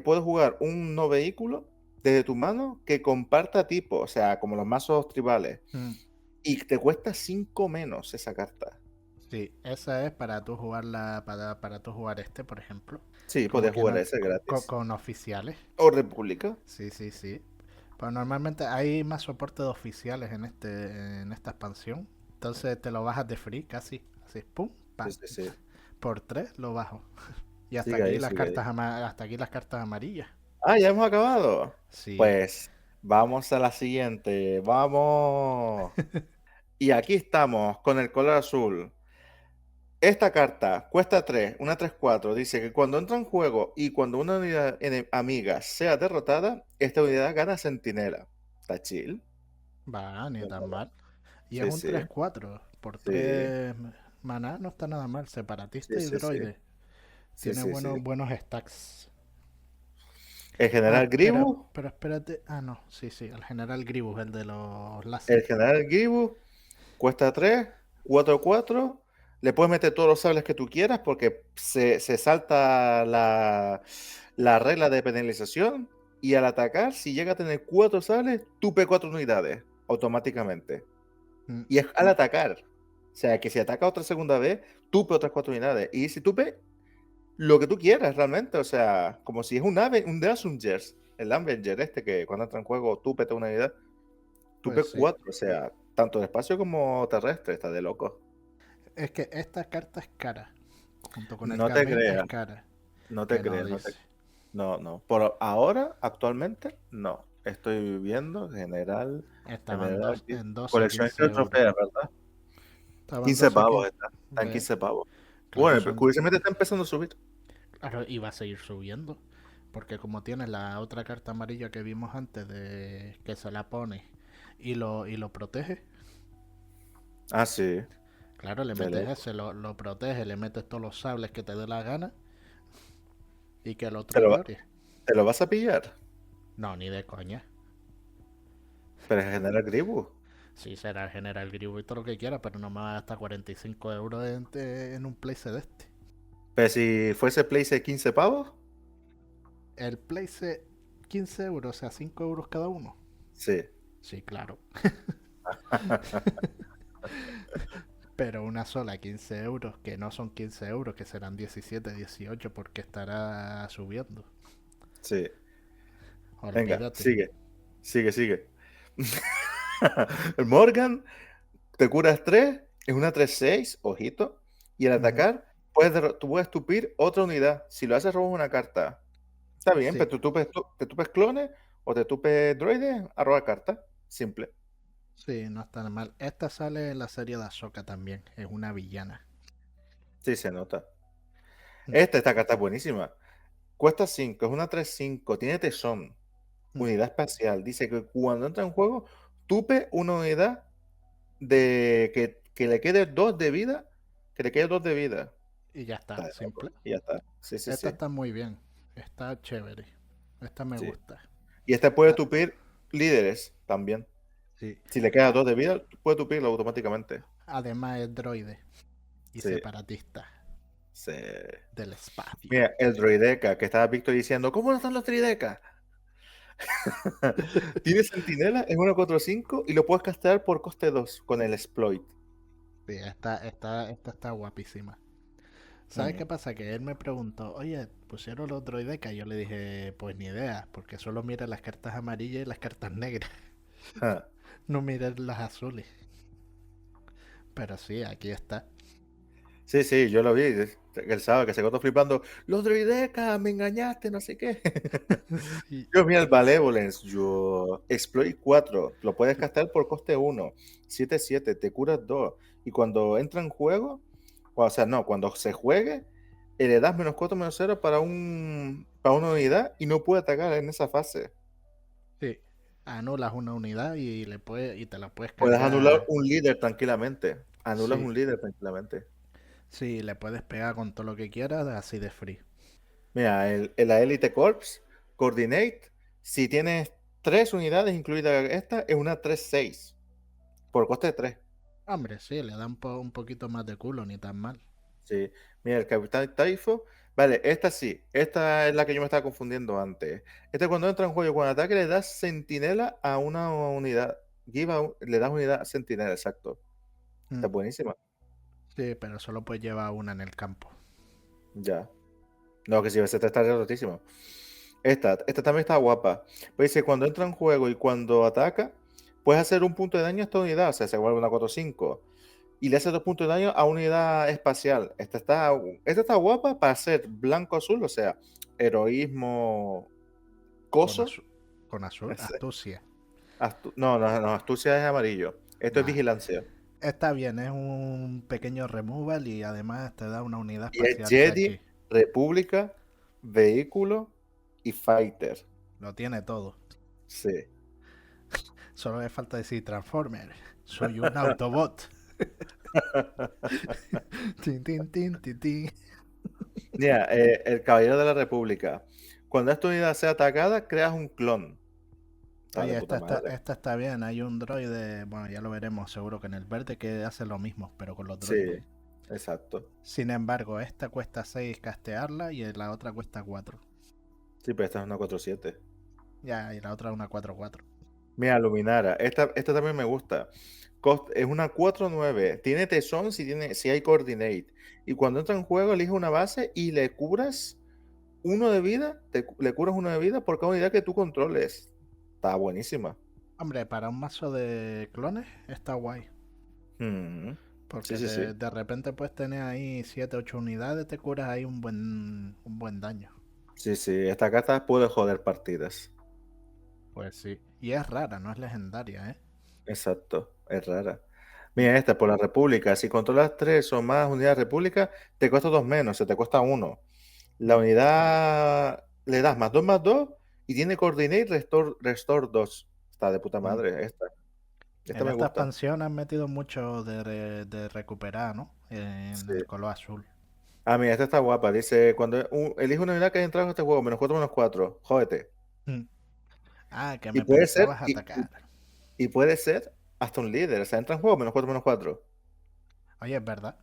B: puedes jugar un no vehículo desde tu mano que comparta tipo, o sea, como los mazos tribales.
C: Mm.
B: Y te cuesta 5 menos esa carta.
C: Sí, esa es para tú jugarla, para tú jugar por ejemplo.
B: Sí,
C: Como
B: puedes
C: quien
B: jugar
C: no,
B: ese gratis.
C: con oficiales.
B: O República.
C: Sí, sí, sí. Pero normalmente hay más soporte de oficiales en esta expansión. Entonces te lo bajas de free casi. Así, pum,
B: Sí,
C: pam.
B: sí, sí.
C: Por 3 lo bajo. Y hasta
B: Sigue
C: aquí
B: ahí,
C: las
B: sigue ahí.
C: cartas hasta aquí las cartas amarillas.
B: Ah, ya hemos acabado.
C: Sí.
B: Pues vamos a la siguiente. Vamos. Y aquí estamos con el color azul. Esta carta cuesta 3, una 3-4. Dice que cuando entra en juego y cuando una unidad amiga sea derrotada, esta unidad gana centinela. Está chill.
C: Va, ni tan mal. Y es
B: Sí,
C: un
B: sí,
C: 3-4. Por
B: sí,
C: 3 maná no está nada mal. Separatista
B: sí,
C: y
B: sí, sí,
C: droide.
B: sí,
C: Tiene
B: sí, sí.
C: buenos stacks.
B: El general Grievous,
C: Pero espérate. Ah, no. Sí, sí. El general Grievous, el de los láser.
B: el general Grievous cuesta 3, 4-4. Le puedes meter todos los sables que tú quieras porque se salta la regla de penalización. Y al atacar, si llega a tener 4 sables, tupe 4 unidades automáticamente.
C: Mm,
B: Y es al atacar. O sea, que si ataca otra segunda vez, tupe otras 4 unidades. Y si tupe lo que tú quieras realmente. O sea, como si es un Avengers. El Avenger que cuando entra en juego, tupe una unidad. Tupe
C: Pues sí.
B: 4. O sea, tanto de espacio como terrestre. Está de loco.
C: Es que esta carta es cara. Junto con el
B: No te
C: Carmen es
B: creas.
C: cara.
B: No te
C: Que no
B: creas.
C: dice.
B: No. Por ahora, actualmente, no. Estoy viendo
C: Estaban
B: general,
C: en 12
B: coleccionista
C: 15
B: de
C: euros.
B: trofeos, ¿verdad?
C: Estaban
B: 15
C: 12
B: pavos
C: 15.
B: está en
C: Ve,
B: 15 pavos.
C: claro,
B: Bueno, pero
C: son.
B: curiosamente está empezando a subir.
C: Claro, y va a seguir subiendo. porque como tienes la otra carta amarilla que vimos antes de que se la pone y lo protege,
B: Ah, sí.
C: claro, le
B: De
C: metes
B: ley.
C: ese, lo protege, le metes todos los sables que te dé la gana y que el
B: ¿Te
C: otro
B: lo,
C: llore.
B: te lo vas a pillar?
C: No, ni de coña.
B: Pero genera Grievous.
C: Sí, será el General Grievous y todo lo que quiera, pero no me va a gastar 45 euros en un playset de este.
B: Pero si fuese Playset 15 pavos,
C: El playset 15 euros, o sea, 5 euros cada uno.
B: sí.
C: Sí, claro. Pero una sola 15 euros, que no son 15 euros, que serán 17, 18, porque estará subiendo.
B: Sí. Venga,
C: Olvídate.
B: sigue. Sigue, sigue. El Morgan, te curas 3, es una 3-6, ojito. Y al
C: Ujú.
B: atacar, tú puedes tupir otra unidad. Si lo haces, robas una carta. Está bien,
C: Sí,
B: pero te tupes clones o te tupes droides, a robar carta. Simple.
C: sí, no está nada mal. Esta sale en la serie de Ahsoka también, es una villana.
B: Sí, se nota.
C: Mm,
B: Esta carta es buenísima. Cuesta 5, es una 3-5, tiene tesón,
C: mm.
B: unidad espacial. Dice que cuando entra en juego, tupe una unidad de que le quede 2 de vida, que le quede 2 de vida.
C: Y ya
B: Está
C: está,
B: de loco.
C: simple.
B: Y ya está. Sí, sí,
C: Esta
B: sí.
C: está muy bien, está chévere. Esta me
B: Sí.
C: gusta.
B: Y este puede
C: Ah,
B: tupir líderes también.
C: sí.
B: Si le queda
C: Ah,
B: 2 de vida, puede tupirlo automáticamente.
C: además es droide y
B: Sí,
C: separatista
B: sí.
C: del espacio.
B: Mira, el droideca que estaba Víctor diciendo, ¿cómo no están los tridecas? Tiene sentinela en 1-4-5 y lo puedes castear por coste 2 con el exploit.
C: Sí, esta está guapísima. ¿Sabes
B: Hmm.
C: qué pasa? Que él me preguntó, oye, ¿pusieron los droidecas? Yo le dije, pues ni idea, porque solo mira las cartas amarillas y las cartas negras.
B: Ah.
C: No mira las azules. Pero sí, aquí está.
B: Sí, sí, yo lo vi. Él sabe que se quedó flipando. Los droidecas, me engañaste, no sé qué.
C: Sí.
B: Yo, mira, el Malevolence, yo. Exploit 4, lo puedes castear por coste 1. 7-7, te curas 2. Y cuando entra en juego, o sea, no, cuando se juegue, le das -4, -0 para una unidad y no puede atacar en esa fase.
C: Sí. Anulas una unidad y te la puedes
B: Puedes anular
C: cargar.
B: un líder tranquilamente. Anulas
C: Sí.
B: un líder tranquilamente.
C: Sí, le puedes pegar con todo lo que quieras, así de free.
B: Mira, la Elite Corps, Coordinate, si tienes 3 unidades, incluida esta, es una 3-6, por coste de 3.
C: Hombre, sí, le da un poquito más de culo, ni tan mal.
B: Sí. Mira, el Capitán Taifo, vale, esta sí, esta es la que yo me estaba confundiendo antes. Esta cuando entra en juego, cuando ataque le das sentinela a una unidad. Le das unidad sentinela, exacto. Está
C: Mm,
B: buenísima.
C: sí, pero solo puedes llevar una en el campo.
B: Ya. No, que si esta está rotísima. Esta también está guapa. Pues dice, cuando entra en juego y cuando ataca, puedes hacer un punto de daño a esta unidad, o sea, se vuelve una 4-5. Y le hace 2 puntos de daño a una unidad espacial. Esta está guapa para hacer blanco-azul, o sea, heroísmo
C: Con,
B: coso.
C: azu- con azul, astucia.
B: No, no, no, astucia es amarillo. Esto es
C: Nah.
B: vigilancia.
C: Está bien, es un pequeño removal y además te da una unidad
B: Y es
C: espacial
B: Jedi,
C: fetchy.
B: República, Vehículo y Fighter.
C: Lo tiene todo.
B: Sí.
C: Solo le falta decir Transformer. Soy un Autobot. Tin, tin, tin, tin, tin.
B: Mira, el Caballero de la República. Cuando esta unidad sea atacada, creas un clon. Está de
C: Oye,
B: puta madre.
C: esta está bien. Hay un droide, bueno, ya lo veremos seguro que en el verde que hace lo mismo, pero con los
B: Sí,
C: droides.
B: exacto.
C: Sin embargo, esta cuesta 6 castearla y la otra cuesta 4.
B: Sí, pero esta es una 4-7.
C: Ya, y la otra una 4-4.
B: Mira, Luminara. Esta también me gusta. Es una 4-9. Tiene tesón si hay coordinate. Y cuando entra en juego, elige una base y le curas 1 de vida. Le curas 1 de vida por cada unidad que tú controles. Está buenísima.
C: Hombre, para un mazo de clones está guay.
B: Mm. Sí,
C: Porque
B: sí, sí.
C: de repente puedes tener ahí 7, 8 unidades, te curas ahí un buen daño.
B: Sí, sí. Esta carta puede joder partidas.
C: Pues sí. Y es rara, no es legendaria, ¿eh?
B: Exacto. Es rara.
C: Mm.
B: Mira, esta por la República. Si controlas 3 o más unidades República, te cuesta 2 menos, se te cuesta 1. La
C: Mm.
B: unidad le das más 2 y tiene Coordinate Restore 2. Está de puta madre esta. Esta
C: En
B: me
C: esta
B: gusta.
C: expansión han metido mucho de recuperar, ¿no? En
B: Sí.
C: el color azul.
B: Ah, mira, esta está guapa. Dice, cuando elige una unidad que haya entrado en este juego, -4/-4. Jódete.
C: Mm. Ah, que
B: Y
C: me
B: puede ser,
C: pensabas atacar.
B: y puede ser hasta un líder. O sea, entra en juego -4/-4.
C: Oye, es verdad.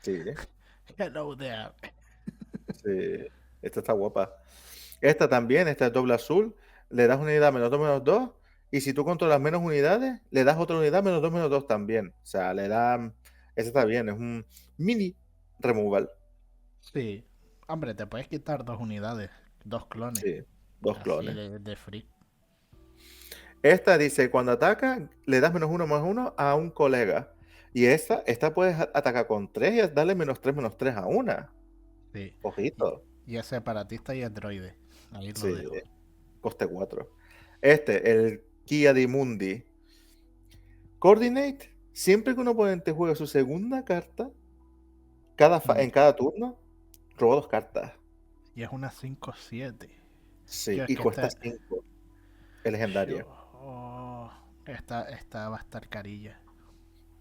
B: Sí,
C: Hello there.
B: sí. Esta está guapa. Esta también, esta es doble azul. Le das una unidad -2/-2. Y si tú controlas menos unidades, le das otra unidad -2/-2 también. O sea, le dan. Esta está bien, es un mini removal.
C: Sí. Hombre, te puedes quitar 2 unidades, 2 clones.
B: Sí, dos
C: Así
B: clones.
C: de free.
B: Esta dice, cuando ataca, le das -1/-1 a un colega. Y esta puedes atacar con 3 y darle -3/-3 a una.
C: Sí.
B: Ojito.
C: Y es separatista y es droide. Ahí lo
B: Sí,
C: dejo.
B: coste 4. El Kia di Mundi. Coordinate, siempre que un oponente juegue su segunda carta, en cada turno, roba 2 cartas.
C: Y es una 5/7.
B: Sí,
C: Yo es
B: y
C: que
B: cuesta
C: esta...
B: 5. Es legendaria.
C: Oh, esta va a estar carilla.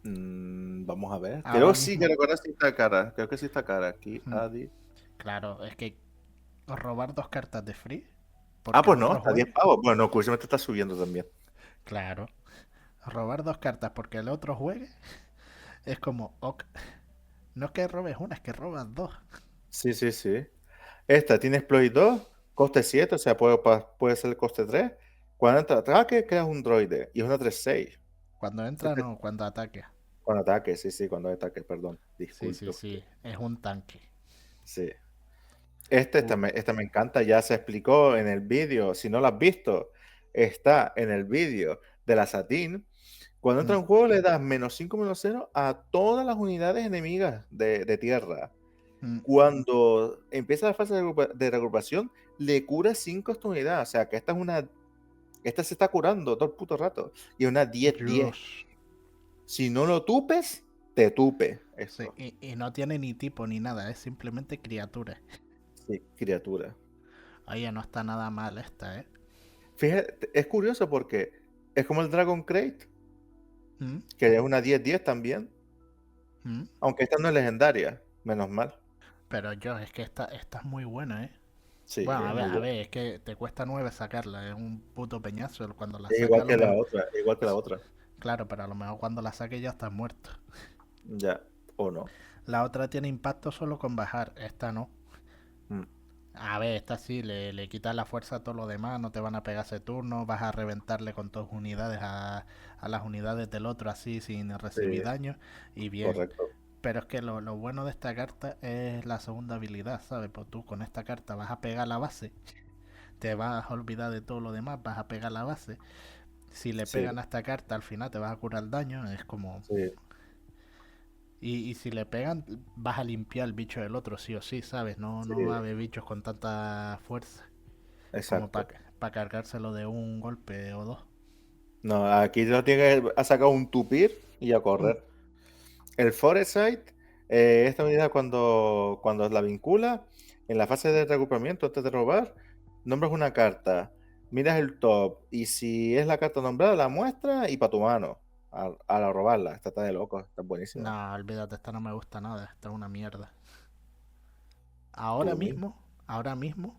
B: Vamos a ver.
C: Ahora
B: Creo sí,
C: mismo...
B: que recordar si está cara. Creo que sí está cara. Aquí,
C: Mm,
B: Adi.
C: claro, es que robar 2 cartas de free
B: Ah,
C: porque
B: pues
C: el
B: no,
C: otro
B: está 10
C: juegue.
B: pavos. Bueno, curiosamente está subiendo también.
C: Claro. Robar 2 cartas porque el otro juegue es como, ok, no es que robes una, es que robas 2.
B: Sí, sí, sí. Esta tiene Exploit 2, coste 7, o sea, puede ser el coste 3. Cuando entra ataque, creas un droide. Y es una 3/6.
C: Cuando entra, no, cuando ataque.
B: Cuando ataque, sí, sí, cuando ataque, perdón.
C: Sí, sí,
B: Disculpe usted.
C: sí, es un tanque.
B: Sí.
C: Uh,
B: Esta me encanta, ya se explicó en el vídeo. Si no lo has visto, está en el vídeo de la Satín. Cuando entra
C: mm,
B: en juego, le das -5/-0 a todas las unidades enemigas de tierra.
C: mm,
B: Cuando empieza la fase de regrupación, le cura 5 a esta unidad. O sea, que esta se está curando todo el puto rato. Y es una 10/10.
C: Dios.
B: Si no lo tupes, te tupe
C: Sí,
B: esto.
C: y no tiene ni tipo ni nada, es simplemente criatura.
B: Sí, criatura.
C: Oye, no está nada mal esta, ¿eh?
B: Fíjate, es curioso porque es como el Dragon Crate,
C: Mm,
B: que es una 10/10 también.
C: mm.
B: Aunque esta no es legendaria, menos mal.
C: Pero yo, es que esta es muy buena, ¿eh?
B: Sí,
C: Bueno,
B: es muy
C: a
B: buena.
C: ver, es que te cuesta 9 sacarla, es un puto peñazo. Cuando la
B: Es
C: saca
B: igual
C: a lo
B: que la
C: mejor...
B: otra, igual que la otra.
C: Claro, pero a lo mejor cuando la saque ya estás muerto.
B: Ya, o no.
C: La otra tiene impacto solo con bajar, esta no.
B: Mm,
C: A ver, esta sí, le quitas la fuerza a todo lo demás, no te van a pegar ese turno, vas a reventarle con tus unidades a las unidades del otro así sin recibir
B: sí,
C: daño y bien.
B: correcto.
C: Pero es que lo bueno de esta carta es la segunda habilidad, ¿sabes? Pues tú con esta carta vas a pegar la base, te vas a olvidar de todo lo demás, vas a pegar la base. Si le
B: Sí,
C: pegan a esta carta al final te vas a curar el daño, es como...
B: sí,
C: Y si le pegan, vas a limpiar el bicho del otro, sí o sí, ¿sabes? No,
B: sí,
C: no va a haber bichos con tanta fuerza como
B: exacto.
C: para cargárselo de un golpe o dos.
B: No, aquí no tiene a sacar un tupir y a
C: Mm,
B: correr. El Foresight, esta unidad cuando la vincula, en la fase de recuperamiento antes de robar, nombras una carta, miras el top y si es la carta nombrada, la muestras y para tu mano a la robarla. Esta está de loco, está buenísima.
C: No, olvídate, esta no me gusta nada, esta es una mierda. Ahora
B: Uy,
C: mismo, ahora mismo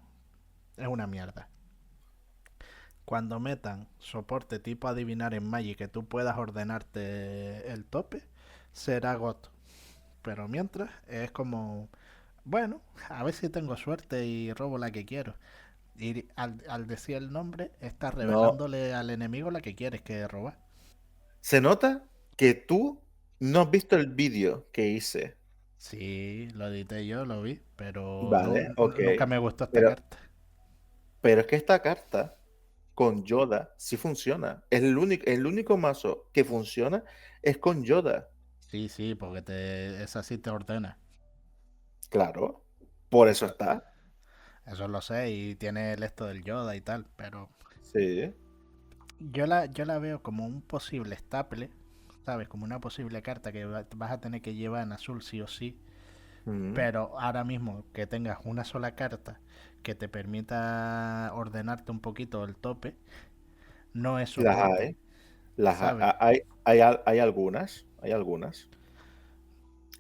C: es una mierda. Cuando metan soporte tipo adivinar en Magic que tú puedas ordenarte el tope, será GOT. Pero mientras es como, bueno, a ver si tengo suerte y robo la que quiero. Y al decir el nombre, estás
B: no.
C: revelándole al enemigo la que quieres que robar.
B: Se nota que tú no has visto el vídeo que hice.
C: Sí, lo edité yo, lo vi, pero no,
B: Vale, ok.
C: nunca me gustó esta
B: Pero,
C: carta.
B: pero es que esta carta con Yoda sí funciona. Es el único mazo que funciona es con Yoda.
C: Sí, sí, porque esa sí te ordena.
B: Claro, por eso
C: Eso,
B: está.
C: eso lo sé y tiene el esto del Yoda y tal, pero
B: Sí,
C: yo la veo como un posible staple, ¿sabes? Como una posible carta que vas a tener que llevar en azul sí o sí,
B: Mm.
C: Pero ahora mismo que tengas una sola carta que te permita ordenarte un poquito el tope, no es
B: Las
C: soporte,
B: hay. Las
C: ¿sabes?
B: hay algunas,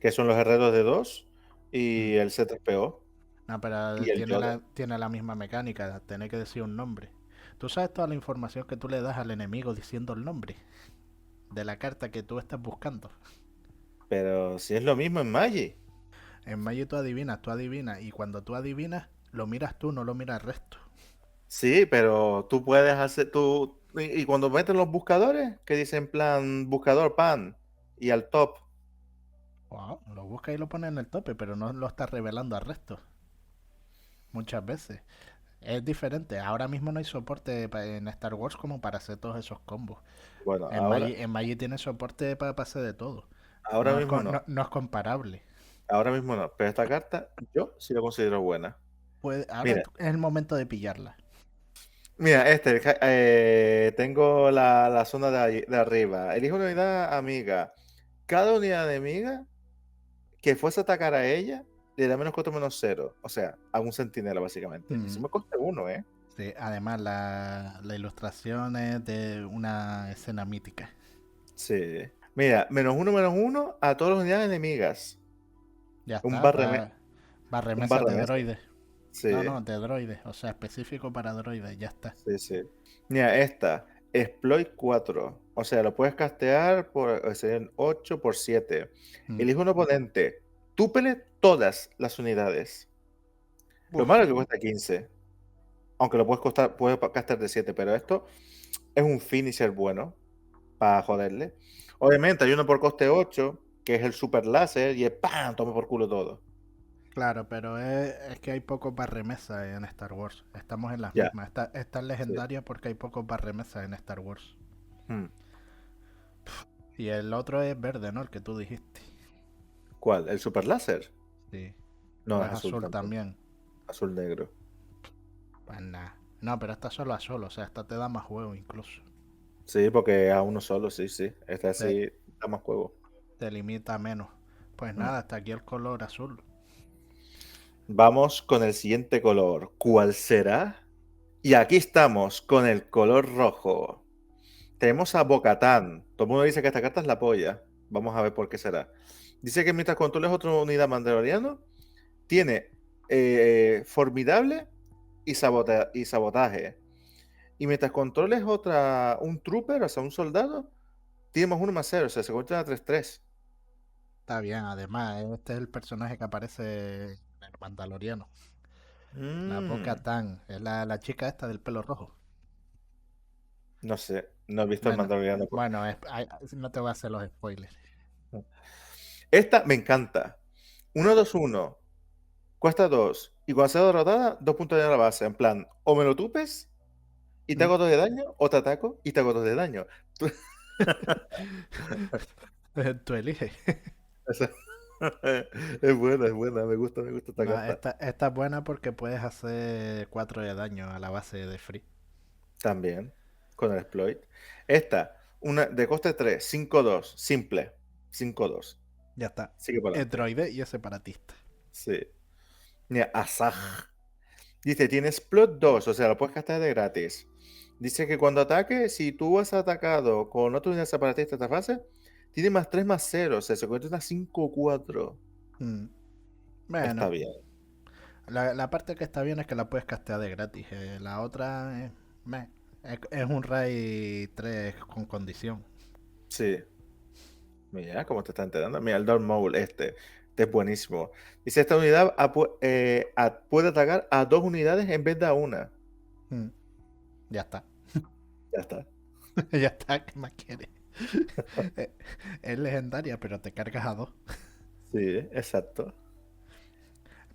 B: que son los herreros de 2 y
C: Mm.
B: el C3PO
C: No, pero
B: y el Yoda.
C: tiene la misma mecánica, tener que decir un nombre. Tú sabes toda la información que tú le das al enemigo diciendo el nombre de la carta que tú estás buscando.
B: Pero si es lo mismo en Magic.
C: En Magic tú adivinas, y cuando tú adivinas, lo miras tú, no lo mira el resto.
B: Sí, pero tú puedes hacer y cuando meten los buscadores, que dicen en plan buscador pan y al top.
C: Wow, lo busca y lo pone en el tope, pero no lo está revelando al resto. Muchas veces. Es diferente. Ahora mismo no hay soporte en Star Wars como para hacer todos esos combos.
B: Bueno, ahora,
C: En Magic tiene soporte para hacer de todo.
B: ahora mismo no.
C: No es comparable.
B: Ahora mismo no. Pero esta carta yo sí la considero buena.
C: Ahora
B: Mira,
C: es el momento de pillarla.
B: mira, tengo la zona de arriba. Elige una unidad amiga. Cada unidad enemiga que fuese a atacar a ella le da -4/-0. O sea, a un centinela, básicamente.
C: Mm,
B: Eso me costa uno, ¿eh?
C: sí, además, la ilustración es de una escena mítica.
B: Sí. Mira, -1/-1 a todas las unidades enemigas.
C: Ya
B: Un
C: está,
B: barreme, un
C: barremesas de
B: barremesa.
C: droides. No,
B: Sí,
C: no, de droides. O sea, específico para droides, ya está.
B: sí, sí. Mira, esta. Exploit 4. O sea, lo puedes castear serían 8 por 7.
C: Mm.
B: Elige un oponente. Túpele todas las unidades. Lo
C: Uf,
B: malo es que cuesta 15. Aunque lo puedes castear de 7, pero esto es un finisher bueno para joderle. Obviamente hay uno por coste 8, que es el super láser, y es ¡pam! Toma por culo todo.
C: claro, pero es que hay pocos barremesas en Star Wars. Estamos en las
B: Ya,
C: mismas. Esta es
B: sí.
C: legendaria porque hay pocos barremesas en Star Wars.
B: Hmm.
C: Y el otro es verde, ¿no? El que tú dijiste.
B: ¿Cuál? ¿El super láser?
C: Sí.
B: No,
C: O
B: es
C: es
B: azul
C: azul
B: también.
C: también.
B: Azul negro.
C: Pues nada. No, pero esta solo a solo. O sea, esta te da más juego incluso.
B: Sí, porque a uno solo, sí, sí. Este
C: Te,
B: sí da más juego.
C: te limita menos. Pues
B: Hmm.
C: nada, hasta aquí el color azul.
B: Vamos con el siguiente color. ¿Cuál será? Y aquí estamos con el color rojo. Tenemos a Bocatán. Todo el mundo dice que esta carta es la polla. Vamos a ver por qué será. Dice que mientras controles otra unidad mandaloriano, tiene formidable y sabotaje. Y mientras controles un trooper, o sea, un soldado, tiene +1/+0, o sea, se convierte en 3/3.
C: Está bien, además, este es el personaje que aparece en el Mandaloriano. La Boca
B: Mm,
C: Tan, es la chica esta del pelo rojo.
B: no sé, no he visto el
C: Bueno,
B: Mandaloriano.
C: bueno, no te voy a hacer los spoilers.
B: Esta me encanta. 1/2/1, cuesta 2. Y cuando sea derrotada, 2 puntos de la base. En plan, o me lo tupes y te
C: Mm.
B: hago 2 de daño, o te ataco y te hago 2 de daño.
C: Tú eliges.
B: Esa- es buena, me gusta esta
C: No,
B: carta.
C: esta es buena porque puedes hacer 4 de daño a la base de free.
B: También, con el exploit. Esta, una de coste 3, 5/2, simple. 5/2.
C: Ya está.
B: Sigue para
C: Es
B: adelante.
C: droide y es separatista.
B: Sí. Mira, Asaj. Dice, tiene Explode 2, o sea, lo puedes gastar de gratis. Dice que cuando ataque, si tú has atacado con otra unidad separatista esta fase, tiene +3/+0, o sea, se convierte en una 5/4.
C: Mm.
B: Está
C: Bueno,
B: bien.
C: la parte que está bien es que la puedes castear de gratis. La otra es un Ray 3 con condición.
B: Sí. Mira cómo te está enterando. Mira, el Darth Maul este es buenísimo. Dice, esta unidad puede atacar a 2 unidades en vez de a una.
C: Mm. Ya está.
B: Ya está.
C: Ya está, ¿qué más quieres? Eh, es legendaria, pero te cargas a dos.
B: Sí, exacto.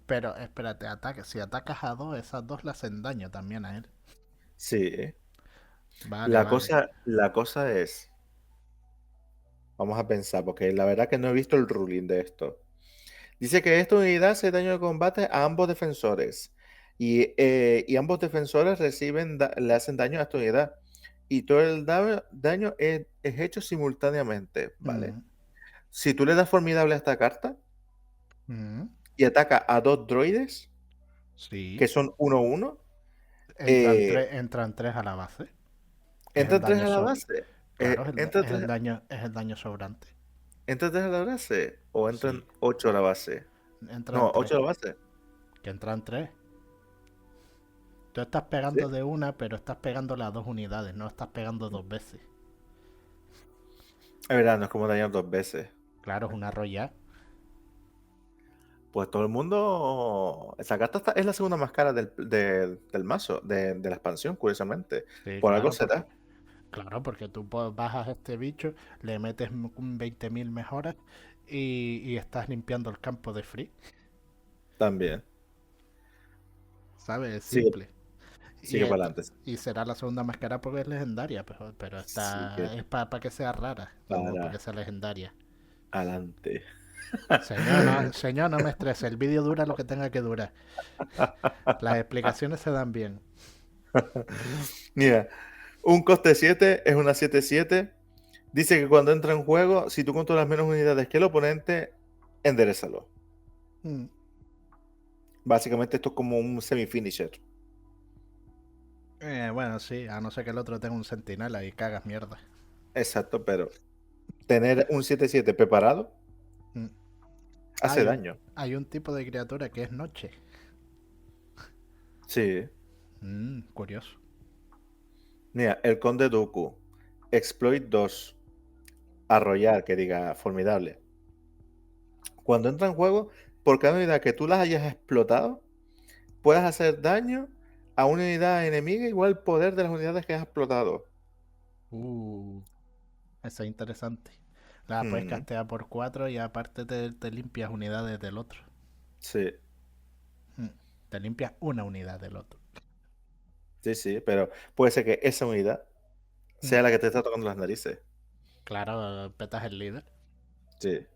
C: Pero espérate, si atacas a dos, esas dos le hacen daño también a él.
B: Sí.
C: Vale,
B: La
C: vale.
B: cosa, la cosa es, vamos a pensar, porque la verdad que no he visto el ruling de esto. Dice que esta unidad hace daño de combate a ambos defensores. Y ambos defensores le hacen daño a esta unidad. Y todo el daño es hecho simultáneamente, ¿vale?
C: Mm,
B: Si tú le das formidable a esta carta,
C: mm.
B: y ataca a 2 droides
C: Sí.
B: que son 1-1, eh,
C: Entran tres a la base. Que es el
B: entran 3
C: daño
B: a la base.
C: Claro,
B: Entra
C: es
B: 3,
C: es el daño sobrante.
B: ¿entra 3 a la base o entran
C: Sí.
B: 8 a la base?
C: Entran
B: No,
C: tres.
B: 8 a la base.
C: Que entran tres. Tú estás
B: ¿Sí?
C: pegando de una, pero estás pegando las dos unidades, no estás pegando dos veces.
B: Es verdad, no es como dañar 2 veces.
C: Claro, es una roya.
B: Pues todo el mundo. Esa carta es la segunda más cara del mazo, de la expansión, curiosamente.
C: Sí,
B: Por algo
C: claro,
B: será.
C: porque tú bajas este bicho, le metes 20.000 mejoras y estás limpiando el campo de free.
B: También.
C: ¿Sabes? Es
B: Sigue,
C: simple. Y,
B: sigue para adelante.
C: y será la segunda más cara porque es legendaria, pero
B: Sigue
C: es para que sea rara, no para que
B: para
C: sea legendaria.
B: adelante.
C: Señor, no me estrese, el vídeo dura lo que tenga que durar. Las explicaciones se dan bien.
B: Mira, un coste 7 es una 7-7. Dice que cuando entra en juego, si tú controlas menos unidades que el oponente, enderezalo.
C: Mm.
B: Básicamente esto es como un semi-finisher.
C: Bueno, sí, a no ser que el otro tenga un sentinela y cagas mierda.
B: Exacto, pero tener un 7-7 preparado
C: Mm.
B: hace daño.
C: Hay un tipo de criatura que es noche.
B: Sí.
C: Curioso.
B: Mira, el Conde Dooku, Exploit 2, Arrollar, que diga formidable. Cuando entra en juego, por cada unidad que tú las hayas explotado, puedes hacer daño a una unidad enemiga igual al poder de las unidades que has explotado.
C: Eso es interesante. La puedes
B: Hmm,
C: castear por 4 y aparte te limpias unidades del otro.
B: sí,
C: Mm. Te limpias una unidad del otro.
B: sí, sí, pero puede ser que esa unidad
C: Mm.
B: sea la que te está tocando las narices.
C: Claro, petas el líder.
B: Sí.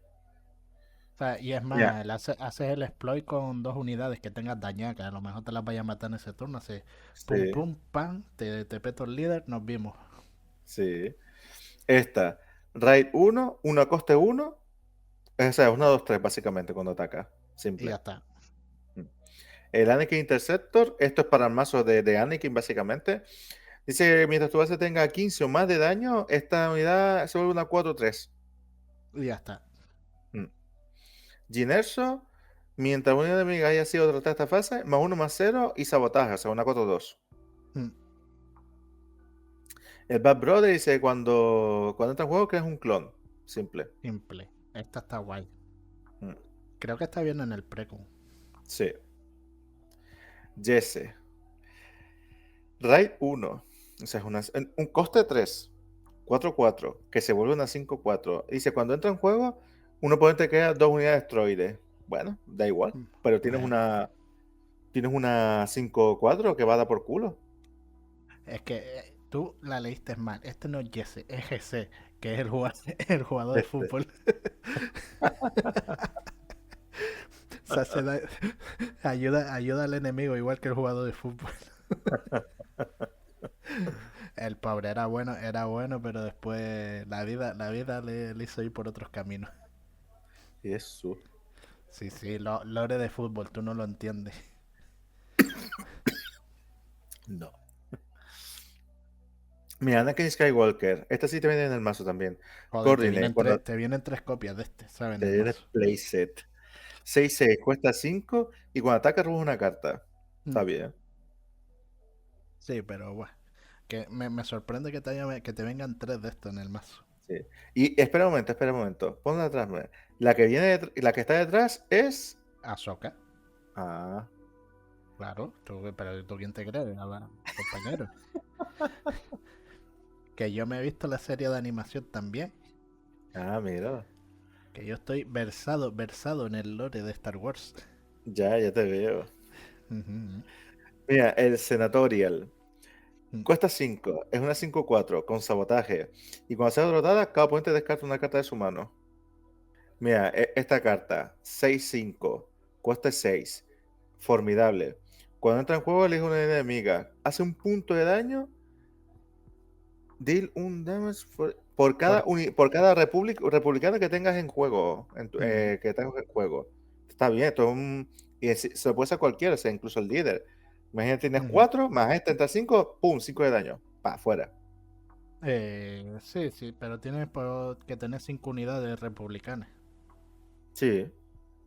C: O sea, y es
B: Mira,
C: más, haces el exploit con dos unidades que tengas dañadas, que a lo mejor te las vaya a matar en ese turno. Así, pum,
B: sí,
C: pum, pam, te peto el líder, nos vimos.
B: sí. Esta, Raid 1, una coste 1, o sea, 1, 2, 3 básicamente cuando ataca.
C: Y ya
B: Simple.
C: está.
B: El Anakin Interceptor, esto es para el mazo de Anakin básicamente. Dice que mientras tu base tenga 15 o más de daño, esta unidad se vuelve una 4-3.
C: Y ya está.
B: Ginerso, mientras una unidad enemiga haya sido tratada esta fase, más 1 más 0 y sabotaje, o sea, una 4-2.
C: Mm.
B: El Bad Brother dice cuando entra en juego que es un clon. Simple.
C: Simple. Esta está guay.
B: Mm,
C: Creo que está bien en el precon.
B: Sí. Jesse. Raid 1. O sea, es un coste 3. 4-4. Que se vuelve una 5-4. Dice, cuando entra en juego, un oponente crea 2 unidades asteroides. Bueno, da igual. Pero
C: Bueno,
B: tienes una 5-4 que va a dar por culo.
C: es que tú la leíste mal. Este no es Jesse, es GC, que es el jugador, el jugador de
B: Este.
C: fútbol. O sea, ayuda al enemigo igual que el jugador de fútbol. El pobre era bueno, pero después la vida le hizo ir por otros caminos.
B: Jesús.
C: Sí, sí, lore de fútbol, tú no lo entiendes.
B: No. Mira, Anakin Skywalker. Esta sí te viene en el mazo también.
C: Joder,
B: Coordinate.
C: te vienen tres copias de este, ¿sabes? En
B: Te
C: el
B: viene
C: mazo.
B: playset. 6-6, cuesta 5 y cuando ataca robas una carta.
C: Mm.
B: Está bien.
C: Sí, pero bueno. Que me sorprende que te vengan tres de estos en el mazo.
B: Sí. Y espera un momento. Ponla atrás. La que está detrás es.
C: Ahsoka,
B: Ah,
C: claro. Pero tú quién te crees, compañero. Que yo me he visto la serie de animación también.
B: mira.
C: Que yo estoy versado en el lore de Star Wars.
B: Ya te veo.
C: Ujú.
B: Mira, el Senatorial.
C: Mm.
B: Cuesta 5. Es una 5-4 con sabotaje. Y cuando sea derrotada, cada oponente descarta una carta de su mano. Mira, esta carta, 6-5, cuesta 6. Formidable. Cuando entra en juego, elige una enemiga. Hace un punto de daño. Deal un damage
C: Por,
B: por cada republicano que tengas en juego.
C: mm,
B: Que tengas en juego. está bien, esto es y se lo puede hacer cualquiera, o sea, incluso el líder. Imagínate, tienes
C: Ujú.
B: 4, más este entra 5, pum, 5 de daño. Pa, afuera.
C: Sí, sí, pero tienes que tener 5 unidades republicanas.
B: Sí,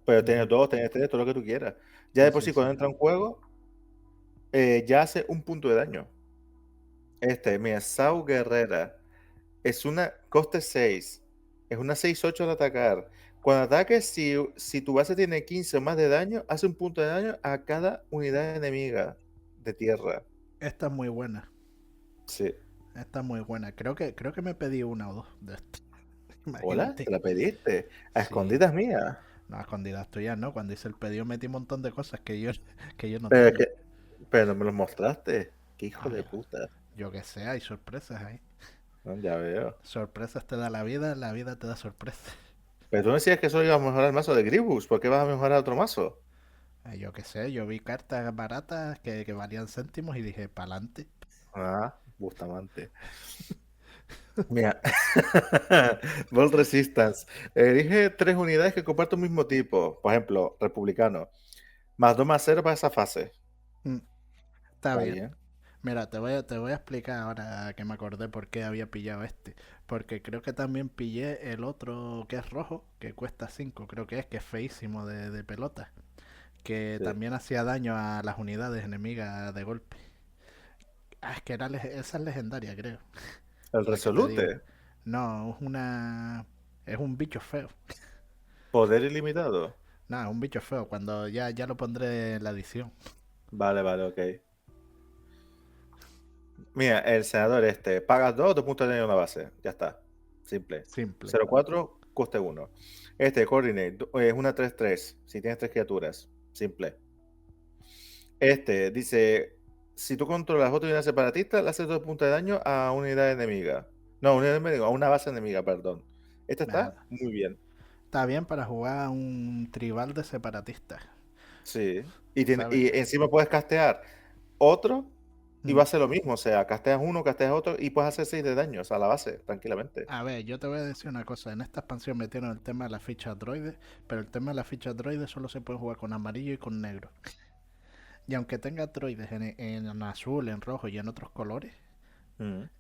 B: pero tienes
C: Ujú.
B: 2, tienes 3, todo lo que tú quieras. Ya
C: Sí,
B: de por
C: sí,
B: sí,
C: sí.
B: cuando entra un juego, ya hace un punto de daño. Mira, Sau Guerrera. Es una coste 6. Es una 6-8 al atacar. Cuando ataques, si tu base tiene 15 o más de daño, hace un punto de daño a cada unidad enemiga de tierra.
C: Esta es muy buena.
B: Sí.
C: Esta es muy buena. Creo que me pedí una o dos de estas.
B: Hola,
C: Imagínate.
B: te la pediste. A
C: Sí.
B: escondidas mías.
C: No, a escondidas tuyas, ¿no? Cuando hice el pedido metí un montón de cosas que yo no
B: Pero,
C: tengo.
B: pero no me los mostraste. Qué hijo
C: Ah,
B: de puta.
C: yo que sé, hay sorpresas ahí.
B: No, ya veo.
C: Sorpresas te da la vida te da sorpresas.
B: Pero tú me decías que solo iba a mejorar el mazo de Gribus. ¿Por qué vas a mejorar otro mazo?
C: Yo qué sé, yo vi cartas baratas que valían céntimos y dije, pa'lante.
B: Ah, Bustamante. Mira, Volt Resistance. Elige 3 unidades que comparten un mismo tipo. Por ejemplo, republicano. +2/+0 para esa fase.
C: Mm, Está
B: Está
C: bien.
B: bien.
C: Mira, te voy a explicar ahora que me acordé por qué había pillado este. Porque creo que también pillé el otro que es rojo, que cuesta 5 creo que es feísimo de pelota. Que
B: Sí.
C: también hacía daño a las unidades enemigas de golpe. Ah, es que esa es legendaria, creo.
B: El
C: La que te digo.
B: Resolute.
C: No, es una. Es un bicho feo.
B: Poder ilimitado.
C: No, es un bicho feo. Cuando ya lo pondré en la edición.
B: Vale, vale, ok. Mira, el senador pagas 2, 2 puntos de daño a una base. Ya está. Simple.
C: Simple.
B: 0,4, coste 1. Coordinate, es una 3-3. Si tienes 3 criaturas. Simple. Dice, si tú controlas otra unidad separatista, le haces 2 puntos de daño a una unidad enemiga. No, unidad enemiga, a una base enemiga, perdón. Esta está
C: Nada.
B: muy bien.
C: Está bien para jugar un tribal de separatistas.
B: Sí. Y
C: ¿Sabes?
B: encima puedes castear otro y
C: Mm.
B: va a ser lo mismo. O sea, casteas uno, casteas otro y puedes hacer 6 de daños a la base, tranquilamente.
C: A ver, yo te voy a decir una cosa. En esta expansión metieron el tema de la ficha droide, pero el tema de la ficha droide solo se puede jugar con amarillo y con negro. Y aunque tenga droides en azul, en rojo y en otros colores,
B: Mm,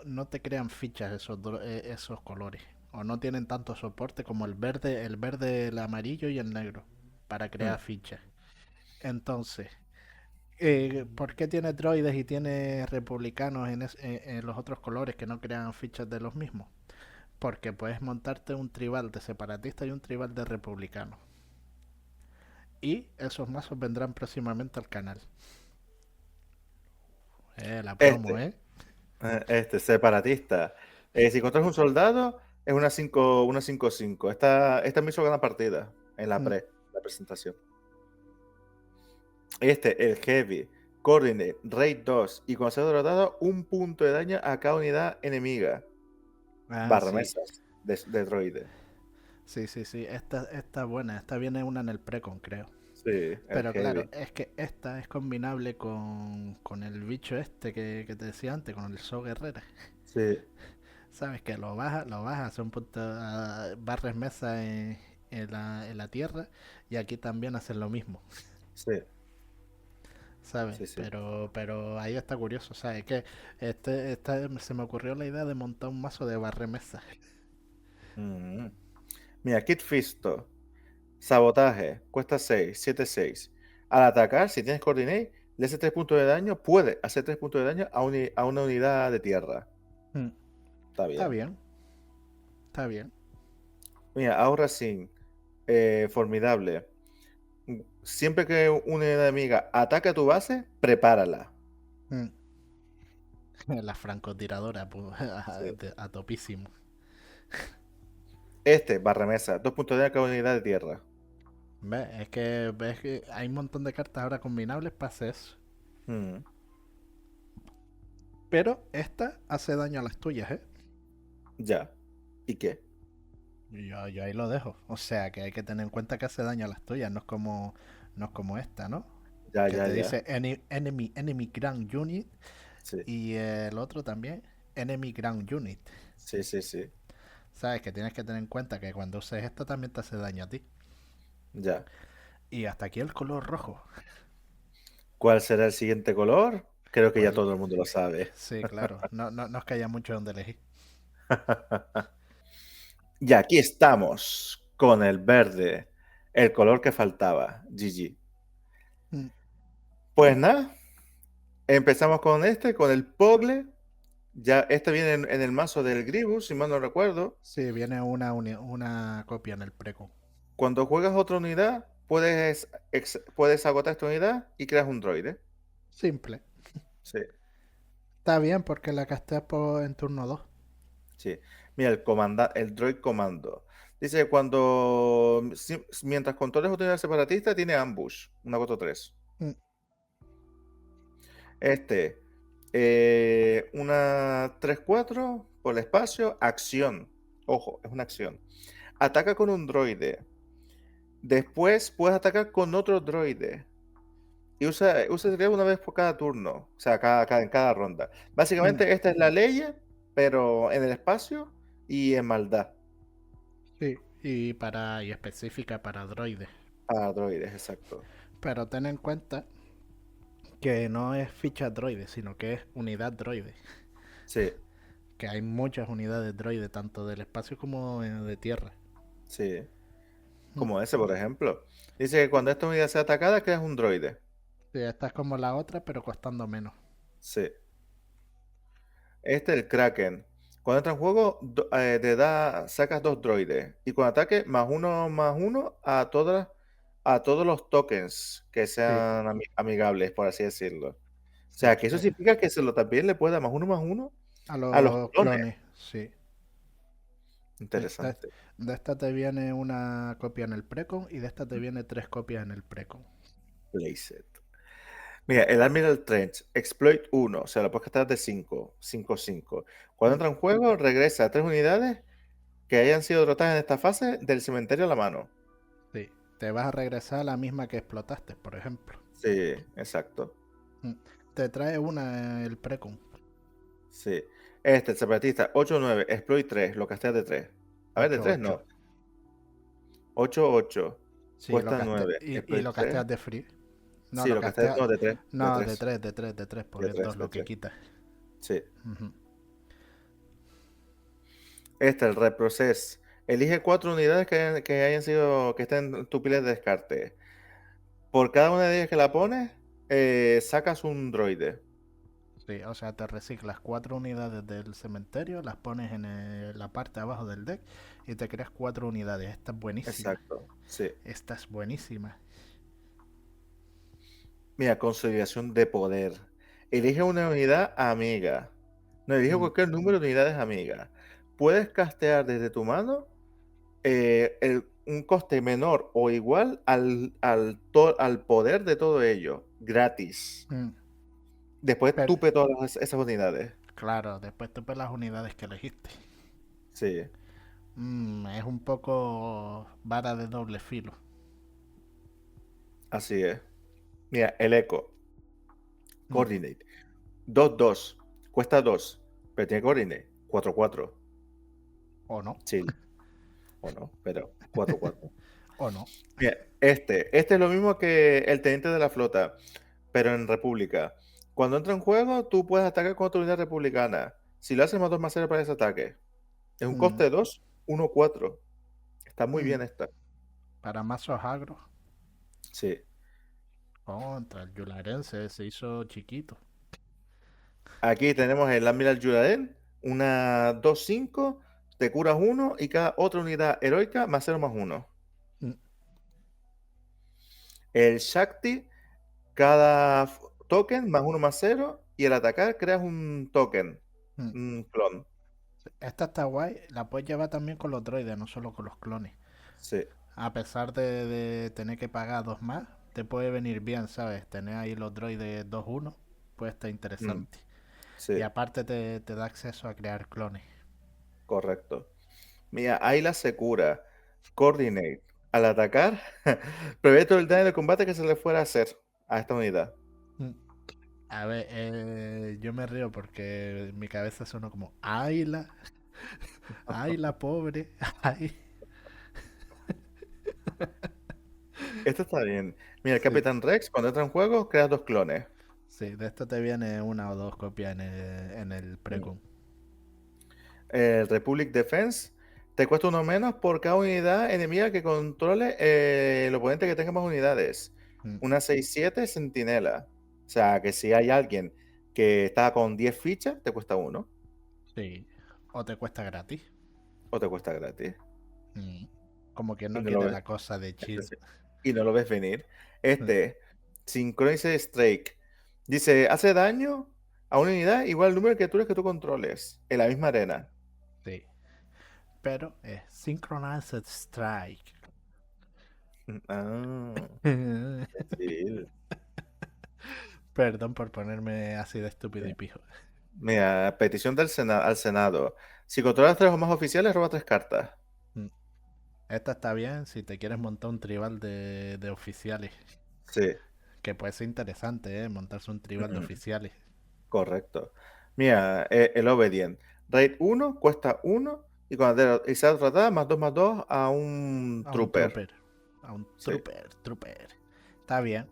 C: no te crean fichas esos colores. O no tienen tanto soporte como el verde, el amarillo y el negro para
B: mm.
C: crear fichas. Entonces, ¿por qué tiene droides y tiene republicanos en los otros colores que no crean fichas de los mismos? Porque puedes montarte un tribal de separatista y un tribal de republicano. Y esos mazos vendrán próximamente al canal. La promo,
B: Este,
C: ¿eh?
B: separatista. Si controlas un soldado, es una 5-5. Esta me hizo ganar partida en
C: Mm.
B: la presentación. El Heavy, Coordinate, Raid 2 y con ser derrotado, 1 punto de daño a cada unidad enemiga.
C: Ah, sí.
B: Barramesas de droide.
C: Sí, sí, sí. Esta buena. Esta viene una en el precon, creo.
B: Sí, el
C: Pero claro,
B: Heavy.
C: es que esta es combinable con el bicho este que te decía antes, con el So Guerrera.
B: Sí,
C: Sabes que lo baja, hace un punto, barres mesa en la tierra y aquí también hacen lo mismo,
B: sí,
C: ¿sabes?
B: sí, sí.
C: Pero ahí está curioso, ¿sabes? Que se me ocurrió la idea de montar un mazo de barre mesa.
B: Mm. Mira, Kit Fisto. Sabotaje. Cuesta 6, 7-6. Al atacar, si tienes Coordinate, le hace 3 puntos de daño. Puede hacer 3 puntos de daño a una unidad de tierra.
C: Mm,
B: Está
C: Está
B: bien.
C: bien, está bien.
B: Mira, ahora sí. Formidable. Siempre que una unidad enemiga ataque a tu base, prepárala.
C: Mm. La francotiradora, pues,
B: Sí.
C: a topísimo.
B: Barramesa. 2 puntos de daño a cada unidad de tierra.
C: Ves que hay un montón de cartas ahora combinables para hacer eso.
B: Mm,
C: Pero esta hace daño a las tuyas, ¿eh?
B: ya. ¿Y qué?
C: Yo ahí lo dejo. O sea, que hay que tener en cuenta que hace daño a las tuyas, no es como esta, ¿no?
B: Ya,
C: Que
B: ya,
C: te
B: ya.
C: dice enemy ground unit
B: Sí,
C: y el otro también, enemy ground unit.
B: sí, sí, sí.
C: Sabes que tienes que tener en cuenta que cuando uses esta también te hace daño a ti.
B: Ya.
C: Y hasta aquí el color rojo.
B: ¿Cuál será el siguiente color? Creo que ya
C: Pues
B: todo el mundo lo sabe.
C: sí, claro. No es que haya mucho donde elegir.
B: Y aquí estamos con el verde, el color que faltaba, GG.
C: Mm,
B: Pues nada, empezamos con el Pogle. Ya este viene en el mazo del Gribus, si mal no recuerdo.
C: Sí, viene una copia en el preco.
B: Cuando juegas otra unidad, puedes agotar esta unidad y creas un droide.
C: Simple.
B: Sí,
C: Está bien porque la casteas en turno 2.
B: sí. Mira, el droid comando. Dice mientras controles otra unidad separatista, tiene ambush, una 4-3. Este, una 3-4 por el espacio, acción. Ojo, es una acción. Ataca con un droide. Después puedes atacar con otro droide. Y usa drive una vez por cada turno. O sea, en cada ronda. Básicamente, esta es la ley, pero en el espacio y en maldad.
C: Sí, y específica para droides.
B: Para droides, exacto.
C: Pero ten en cuenta que no es ficha droide, sino que es unidad droide.
B: Sí,
C: Que hay muchas unidades droide, tanto del espacio como de tierra.
B: sí. Como ese, por ejemplo. Dice que cuando esta unidad sea atacada, creas un droide.
C: Sí, esta es como la otra, pero costando menos.
B: Sí. Este es el Kraken. Cuando entra en juego, sacas dos droides. Y con ataque, más uno a todos los tokens que
C: Sí,
B: sean amigables, por así decirlo. O
C: sí.
B: sea, que eso significa que también le puede dar más uno
C: A
B: a los
C: los
B: clones.
C: clones, sí. Sí,
B: Interesante.
C: de esta te viene una copia en el precon y de esta te viene 3 copias en el precon.
B: Playset. Mira, el Admiral Trench, Exploit 1, o sea, lo puedes gastar de 5. Cuando
C: Mm,
B: entra en juego, regresa a 3 unidades que hayan sido derrotadas en esta fase del cementerio a la mano.
C: sí, te vas a regresar a la misma que explotaste, por ejemplo.
B: Sí, exacto.
C: Mm, Te trae una el precon.
B: Sí. El separatista 8-9, Exploit 3, lo casteas de 3. A ver, de 3
C: 8-8.
B: no. 8-8,
C: Sí,
B: cuesta 9,
C: y
B: Exploit
C: lo
B: 3.
C: casteas de free. No,
B: Sí,
C: lo
B: lo casteas
C: casteas.
B: no, de 3, de
C: No, de
B: 3,
C: 3 de 3 de 3 porque
B: de
C: es 2
B: 3, de
C: lo que
B: 3.
C: quitas.
B: Sí.
C: Ujú.
B: El reprocess. Elige 4 unidades que estén en tu pila de descarte. Por cada una de ellas que la pones, sacas un droide.
C: Sí, o sea, te reciclas 4 unidades del cementerio, las pones en la parte de abajo del deck y te creas 4 unidades. Esta es buenísima.
B: Exacto. Sí.
C: Esta es buenísima.
B: Mira, consolidación de poder. Elige una unidad amiga. No, elige
C: Mm,
B: cualquier número de unidades amigas. Puedes castear desde tu mano un coste menor o igual al poder de todo ello, gratis.
C: mm.
B: Después
C: Pero,
B: tupe todas esas unidades.
C: claro, después tú ves las unidades que elegiste.
B: Sí,
C: Es un poco vara de doble filo.
B: así es. Mira, el Eco,
C: Mm,
B: Coordinate. 2-2, cuesta 2, pero tiene Coordinate. 4-4.
C: O no.
B: Chill, o no, pero 4-4.
C: O no.
B: Mira, este es lo mismo que el teniente de la flota, pero en República. Cuando entra en juego, tú puedes atacar con otra unidad republicana. Si lo haces más 0 para ese ataque. Es un
C: Mm,
B: coste de 2, 1-4. Está muy
C: mm.
B: bien esta.
C: Para mazos agros.
B: Sí.
C: Contra el Yularense se hizo chiquito.
B: Aquí tenemos el Admiral Juraden, una 2-5, te curas 1 y cada otra unidad heroica +0/+1.
C: Mm,
B: El Shakti, cada token +1/+0 y al atacar creas un token,
C: mm.
B: un clon.
C: Esta está guay. La puedes llevar también con los droides, no solo con los clones.
B: Sí.
C: A pesar de tener que pagar 2 más, te puede venir bien, ¿sabes? Tener ahí los droides 2-1 puede estar
B: Mm,
C: interesante. Y
B: sí,
C: aparte te da acceso a crear clones.
B: correcto. Mira, ahí la se cura. Coordinate. Al atacar, prevé todo el daño de combate que se le fuera a hacer a esta unidad.
C: Mm. A ver, yo me río porque en mi cabeza suena como, ay la pobre, ay.
B: Esto está bien. Mira, el
C: Sí,
B: Capitán Rex, cuando entra en juego, crea 2 clones.
C: sí, de esto te viene una o dos copias en el
B: Mm.
C: precon.
B: El Republic Defense te cuesta uno menos por cada unidad enemiga que controle el oponente que tenga más unidades.
C: Mm,
B: Una 6-7 Centinela. O sea, que si hay alguien que está con 10 fichas, te cuesta uno.
C: sí. O te cuesta gratis.
B: O te cuesta gratis.
C: Mm. Como que
B: Y
C: no
B: no lo
C: quiere
B: ves,
C: la cosa de chill.
B: y no lo ves venir.
C: Mm,
B: Este, Synchronize Strike. Dice, hace daño a una unidad igual al número de criaturas que tú controles en la misma arena.
C: sí. Pero es Synchronized Strike.
B: Ah, sí.
C: Perdón por ponerme así de estúpido y pijo.
B: Mira, petición al Senado. Si controlas 3 o más oficiales, roba 3 cartas.
C: Mm. Esta está bien si te quieres montar un tribal de oficiales.
B: Sí,
C: Que puede ser interesante, ¿eh? Montarse un tribal de
B: ujú,
C: oficiales.
B: correcto. Mira, el Obedient. Raid 1 cuesta 1 y cuando y se trata más 2 a un
C: A un
B: Trooper.
C: trooper. A un
B: Sí.
C: trooper. Está bien.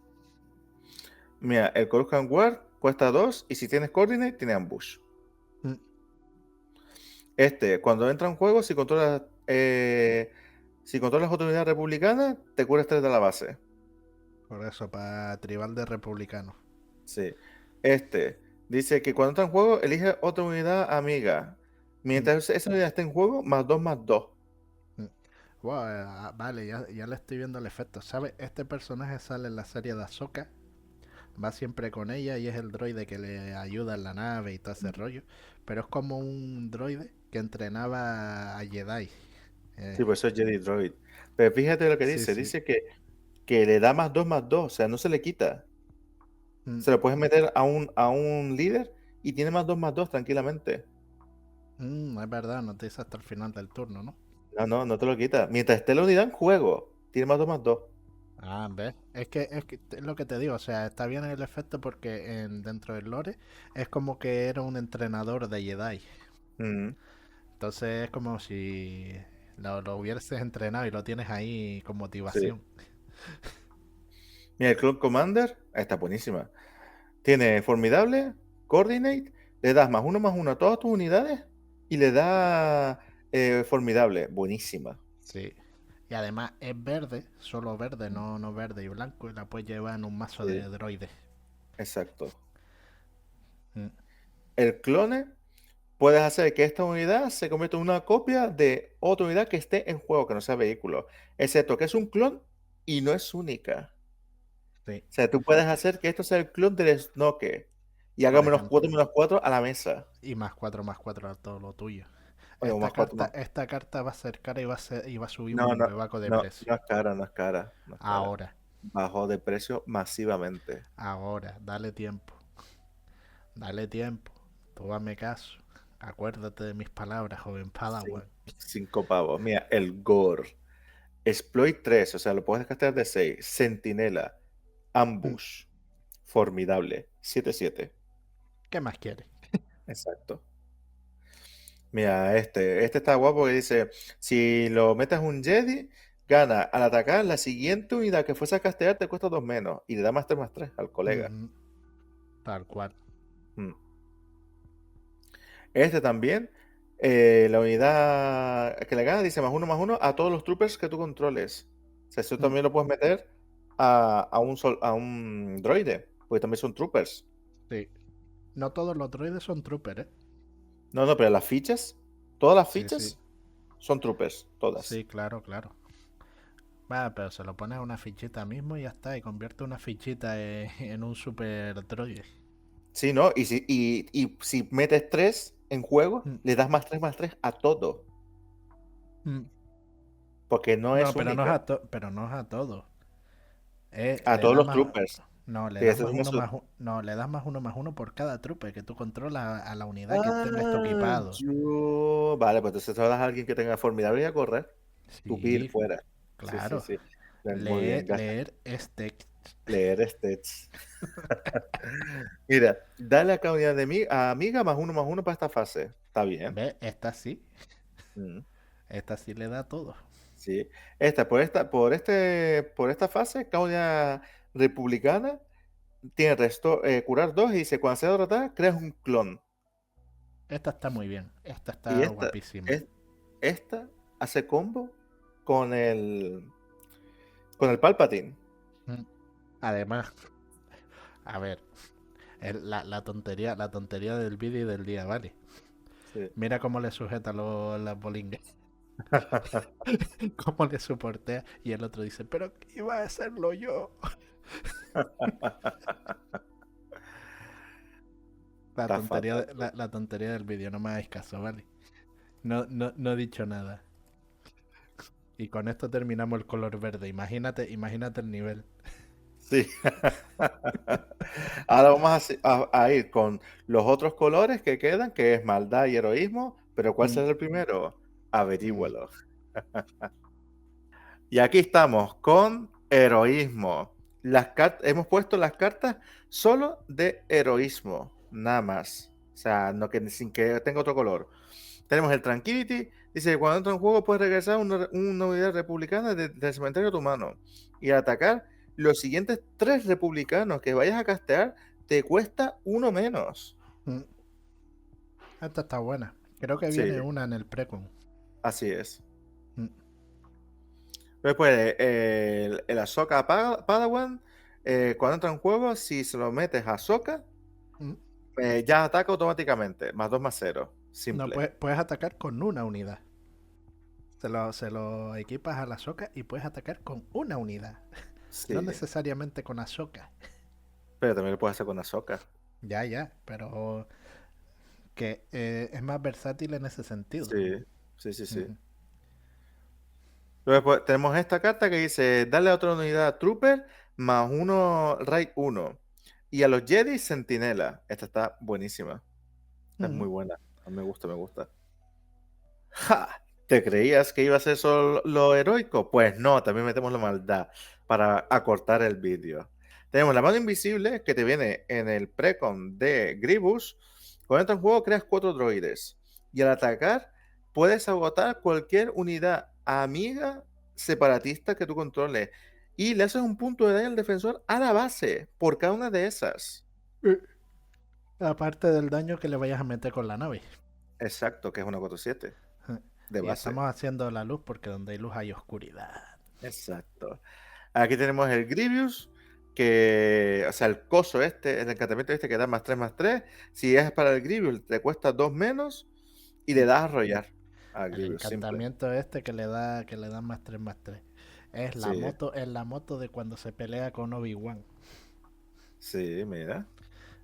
B: Mira, el Coruscant Guard cuesta 2 y si tienes Coordinate, tiene Ambush.
C: Mm.
B: Cuando entra en juego, si controlas otra unidad republicana, te curas 3 de la base.
C: Por eso, para tribal de republicano.
B: Sí. Dice que cuando entra en juego, elige otra unidad amiga.
C: Mm,
B: Mientras esa unidad esté en juego, +2/+2.
C: mm. Wow, vale, ya le estoy viendo el efecto. ¿Sabes? Este personaje sale en la serie de Ahsoka. Va siempre con ella y es el droide que le ayuda en la nave y todo ese rollo. Pero es como un droide que entrenaba a Jedi. Eh,
B: Sí, pues eso es Jedi Droid. Pero fíjate lo que
C: sí,
B: dice.
C: sí.
B: Dice que le da +2/+2. O sea, no se le quita.
C: Mm,
B: Se lo puedes meter a un líder y tiene +2/+2 tranquilamente.
C: es verdad, no te dice hasta el final del turno, ¿no?
B: No, no, no te lo quita. Mientras esté la unidad en juego, tiene +2/+2.
C: Ah, ¿ves? Es que es lo que te digo, o sea, está bien el efecto porque dentro del lore es como que era un entrenador de Jedi.
B: Mm,
C: Entonces es como si lo hubieses entrenado y lo tienes ahí con
B: sí.
C: motivación.
B: Mira, el Clone Commander está buenísima. Tiene Formidable, Coordinate, le das +1/+1 a todas tus unidades y le da Formidable. Buenísima.
C: Sí. Y además es verde, solo verde, no verde y blanco, y la puedes llevar en un mazo de
B: Sí,
C: droides.
B: exacto.
C: Mm,
B: El clone, puedes hacer que esta unidad se convierta en una copia de otra unidad que esté en juego, que no sea vehículo. Excepto que es un clon y no es única.
C: sí,
B: O sea, tú puedes hacer que esto sea el clon del Snoke y haga
C: por
B: menos
C: ejemplo.
B: 4/4 a la mesa.
C: Y +4/+4 a todo lo tuyo.
B: O
C: Esta
B: más 4
C: carta,
B: más.
C: esta carta va a ser cara y va a subir
B: No,
C: un
B: no,
C: huevaco de
B: no,
C: precio.
B: no es cara, no es cara, no es cara.
C: Ahora,
B: Bajó de precio masivamente.
C: ahora, dale tiempo. Dale tiempo. Tú hazme caso. Acuérdate de mis palabras, joven
B: Cin-
C: Padawan.
B: 5 pavos. Mira, el Gore. Exploit 3, o sea, lo puedes gastar de 6. Centinela.
C: Mm,
B: Ambush. Formidable. 7/7.
C: ¿Qué más quieres?
B: Exacto. Mira, este está guapo que dice, si lo metes un Jedi, gana al atacar la siguiente unidad que fuese a castear te cuesta 2 menos y le da +3/+3 al colega.
C: Ujú, tal cual.
B: Mm. También, la unidad que le gana dice +1/+1 a todos los troopers que tú controles. O sea, eso
C: Mm,
B: también lo puedes meter a un droide, porque también son troopers.
C: sí. No todos los droides son troopers, ¿eh?
B: No, no, pero todas las
C: Sí, sí.
B: fichas son troopers, todas.
C: Sí, claro, claro. Va, pero se lo pones a una fichita mismo y ya está. Y convierte una fichita en un super droide.
B: Sí, ¿no? Y si metes 3 en juego,
C: Mm,
B: le das +3/+3 a todo,
C: mm.
B: porque no
C: No,
B: es
C: pero no es
B: única.
C: pero no es a todos.
B: A
C: Le
B: todos
C: das
B: los
C: más.
B: troopers.
C: No, le
B: Sí,
C: das
B: eso es
C: más
B: una
C: uno más uno. No, le das +1/+1 por cada trooper que tú controlas a la unidad que tengas tú
B: Ah,
C: equipado.
B: vale, pues entonces te das a alguien que tenga formidable y a correr. Tu pil
C: Sí,
B: fuera. Sí, sí,
C: claro.
B: sí. Muy bien, gasta.
C: Leer este.
B: Leer Mira, dale a cada unidad de a amiga +1/+1 para esta fase. Está bien.
C: ¿Ves? Esta sí.
B: Mm.
C: Esta sí le da todo.
B: Sí. Por esta fase, cada unidad republicana tiene curar 2 y dice, cuando sea derrotada, creas un clon.
C: Esta está muy bien. Esta
B: Y
C: está guapísima.
B: esta hace combo con con el Palpatine.
C: Mm. Además, a ver, la tontería del vídeo y del día, ¿vale?
B: Sí.
C: Mira cómo le sujeta las bolingas. Cómo le soportea. Y el otro dice, pero iba a hacerlo yo.
B: Está fatal.
C: La tontería del vídeo, no me hagáis caso, ¿vale? No he dicho nada. Y con esto terminamos el color verde. Imagínate el nivel.
B: Sí. Ahora vamos a ir con los otros colores que quedan, que es maldad y heroísmo. Pero ¿cuál
C: Mm,
B: será el primero?
C: mm.
B: Averígüelo. Y aquí estamos con heroísmo. Hemos puesto las cartas solo de heroísmo, nada más. O sea, sin que tenga otro color. Tenemos el Tranquility. Dice que cuando entra en juego puedes regresar una unidad republicana del cementerio a tu mano. Y al atacar, los siguientes 3 republicanos que vayas a castear te cuesta uno menos.
C: Mm. Esta está buena. Creo que
B: Sí,
C: viene una en el precon.
B: así es.
C: Mm,
B: Después, el Ahsoka Padawan, cuando entra en juego, si se lo metes a Ahsoka,
C: mm.
B: ya ataca automáticamente. +2/+0.
C: No,
B: Simple.
C: puedes atacar con una unidad. Se lo equipas a la soca y puedes atacar con una unidad. No
B: Sí.
C: necesariamente con Ahsoka.
B: Pero también lo puedes hacer con Ahsoka.
C: Ya, pero que es más versátil en ese sentido.
B: Sí, sí, sí, sí.
C: Ujú.
B: Luego pues, tenemos esta carta que dice, darle a otra unidad Trooper +1 Raid 1. Y a los Jedi Sentinela. Esta está buenísima. Esta es muy buena. A mí me gusta, me gusta. ¡Ja! ¿Te creías que iba a ser solo lo heroico? Pues no, también metemos la maldad para acortar el vídeo. Tenemos la mano invisible que te viene en el precon de Grievous. Cuando entras en juego creas 4 droides. Y al atacar puedes agotar cualquier unidad amiga separatista que tú controles. Y le haces un punto de daño al defensor a la base por cada una de esas.
C: Aparte del daño que le vayas a meter con la nave.
B: Exacto, que es una 4/7 de
C: Y
B: base.
C: estamos haciendo la luz porque donde hay luz hay oscuridad.
B: Exacto. Aquí tenemos el Grievous, o sea, el coso el encantamiento este que da +3/+3. Si es para el Grievous, te cuesta 2 menos y le das a arrollar al
C: El
B: Grievous, simple.
C: encantamiento este que le da +3/+3.
B: Sí,
C: Es la moto de cuando se pelea con Obi-Wan.
B: sí, mira,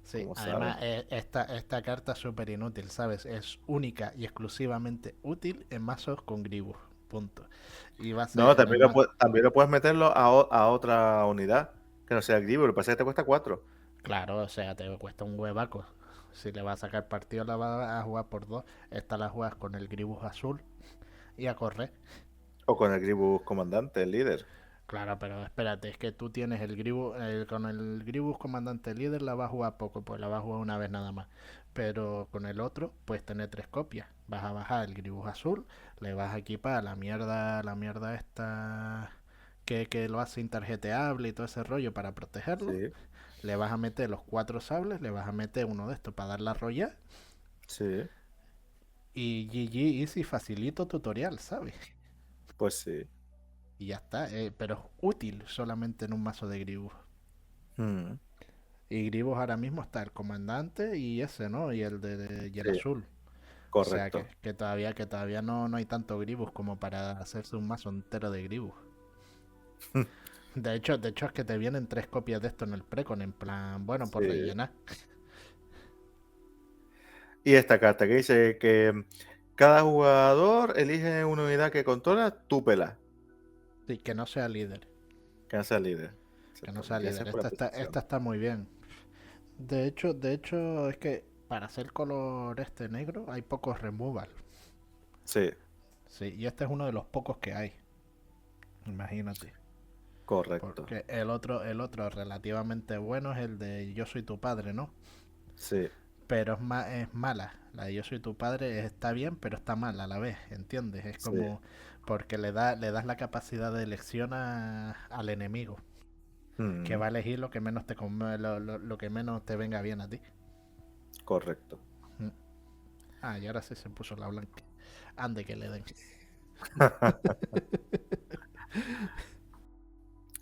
C: Sí,
B: cómo sabe.
C: además esta carta es súper inútil, ¿sabes? Es única y exclusivamente útil en mazos con Grievous. Punto. Y va a
B: No,
C: ser en el mazo.
B: también lo puedes meterlo a otra unidad que no sea el Grievous, lo que pasa es que te cuesta 4.
C: Claro, o sea, te cuesta un huevaco. Si le vas a sacar partido, la vas a jugar por dos. Esta la juegas con el Grievous azul y a correr.
B: O con el Grievous comandante, el líder.
C: Claro, pero espérate, es que tú tienes el Grievous, con el Grievous comandante líder la vas a jugar poco, pues la vas a jugar una vez nada más. Pero con el otro puedes tener 3 copias. Vas a bajar el Grievous azul, le vas a equipar la mierda esta que lo hace intarjeteable y todo ese rollo para protegerlo.
B: Sí,
C: Le vas a meter los 4 sables, le vas a meter uno de estos para dar la roya.
B: sí,
C: Y GG Easy facilito tutorial, ¿sabes?
B: pues sí.
C: Y ya está, pero es útil solamente en un mazo de Grievous.
B: Mm,
C: Y Grievous ahora mismo está el comandante y ese, ¿no? Y el
B: sí,
C: azul. O sea
B: correcto.
C: que todavía no hay tanto Grievous como para hacerse un mazo entero de Grievous. De hecho es que te vienen 3 copias de esto en el precon, en plan, bueno, por
B: Sí.
C: rellenar.
B: Y esta carta que dice que cada jugador elige una unidad que controla, túpela,
C: Sí, que no sea líder.
B: que no sea líder.
C: Que no
B: Exacto.
C: sea
B: Gracias
C: líder.
B: por la precisión.
C: Esta está muy bien. De hecho, es que para hacer color este negro hay pocos removal.
B: Sí,
C: Sí, y este es uno de los pocos que hay. Imagínate.
B: correcto.
C: Porque el otro relativamente bueno es el de Yo soy tu padre, ¿no?
B: Sí,
C: pero es mala. La de Yo soy tu padre está bien, pero está mala a la vez, ¿entiendes? Es
B: Sí.
C: como porque le das la capacidad de elección al enemigo, que va a elegir lo que menos lo que menos te venga bien a ti.
B: Correcto.
C: Mm. Ah, y ahora sí se puso la blanca. Ande que le den.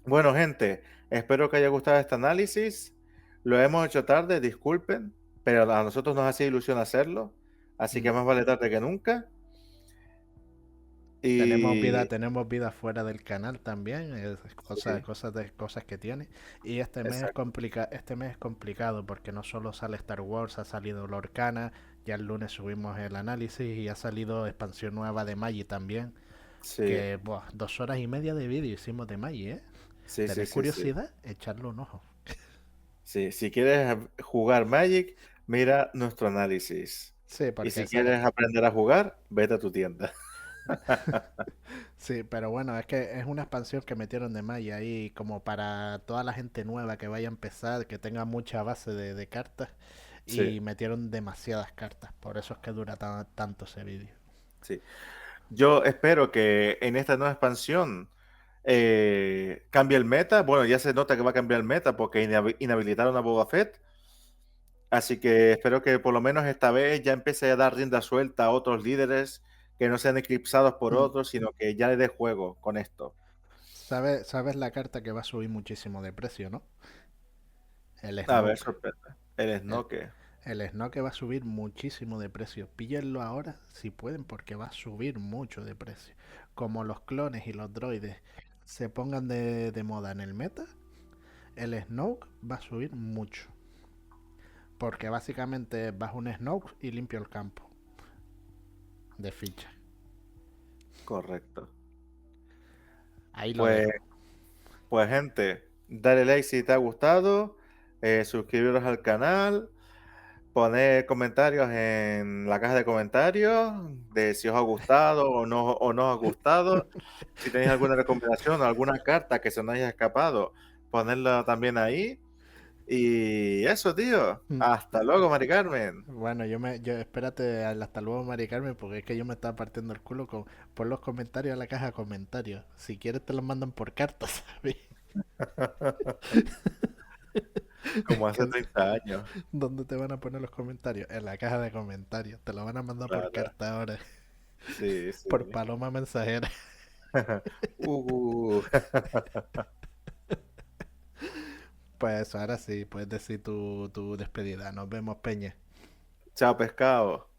B: Bueno, gente, espero que haya gustado este análisis. Lo hemos hecho tarde, disculpen, pero a nosotros nos hacía ilusión hacerlo, así que
C: Mm.
B: más vale tarde que nunca. Y
C: Tenemos vida fuera del canal también,
B: sí,
C: cosas que tiene. Y
B: exacto.
C: este mes es complicado porque no solo sale Star Wars, ha salido Lorcana, ya el lunes subimos el análisis y ha salido expansión nueva de Magi también.
B: Sí,
C: Que, buah, 2 horas y media de vídeo hicimos de Magi, ¿eh?
B: sí, sí,
C: ¿Tenéis
B: sí, sí.
C: curiosidad? Echarle un ojo.
B: Sí, si quieres jugar Magic, mira nuestro análisis.
C: Sí,
B: Y
C: porque
B: si quieres aprender a jugar, vete a tu tienda.
C: sí, pero bueno, es que es una expansión que metieron de Maya ahí como para toda la gente nueva que vaya a empezar, que tenga mucha base de cartas
B: Sí,
C: y metieron demasiadas cartas, por eso es que dura tanto ese vídeo.
B: sí. Yo espero que en esta nueva expansión cambie el meta. Bueno, ya se nota que va a cambiar el meta porque inhabilitaron a Boba Fett. Así que espero que por lo menos esta vez ya empiece a dar rienda suelta a otros líderes que no sean eclipsados por
C: Hmm.
B: otros, sino que ya le dé juego con esto.
C: ¿Sabes la carta que va a subir muchísimo de precio, no? El
B: A ver,
C: Snoke.
B: sorpresa. El
C: El,
B: Snoke.
C: el Snoke va a subir muchísimo de precio. Píllenlo ahora si pueden porque va a subir mucho de precio. Como los clones y los droides se pongan de moda en el meta, el Snoke va a subir mucho. Porque básicamente bajo un Snoke y limpio el campo de ficha.
B: Correcto.
C: Ahí lo
B: Pues,
C: dejo.
B: pues gente, dale like si te ha gustado, suscribiros al canal, poner comentarios en la caja de comentarios de si os ha gustado o no os ha gustado. Si tenéis alguna recomendación o alguna carta que se nos haya escapado, ponerla también ahí. Y eso, tío. Hasta luego, Mari Carmen.
C: Bueno, yo espérate hasta luego, Mari Carmen, porque es que yo me estaba partiendo el culo por los comentarios a la caja de comentarios. Si quieres te los mandan por carta, ¿sabes?
B: Como hace
C: Que-
B: 30 años.
C: ¿Dónde te van a poner los comentarios? En la caja de comentarios. Te lo van a mandar por
B: Claro.
C: carta ahora.
B: Sí,
C: Por
B: sí.
C: paloma mensajera.
B: Uh.
C: Pues ahora sí, puedes decir tu despedida. Nos vemos, Peña.
B: Chao, pescado.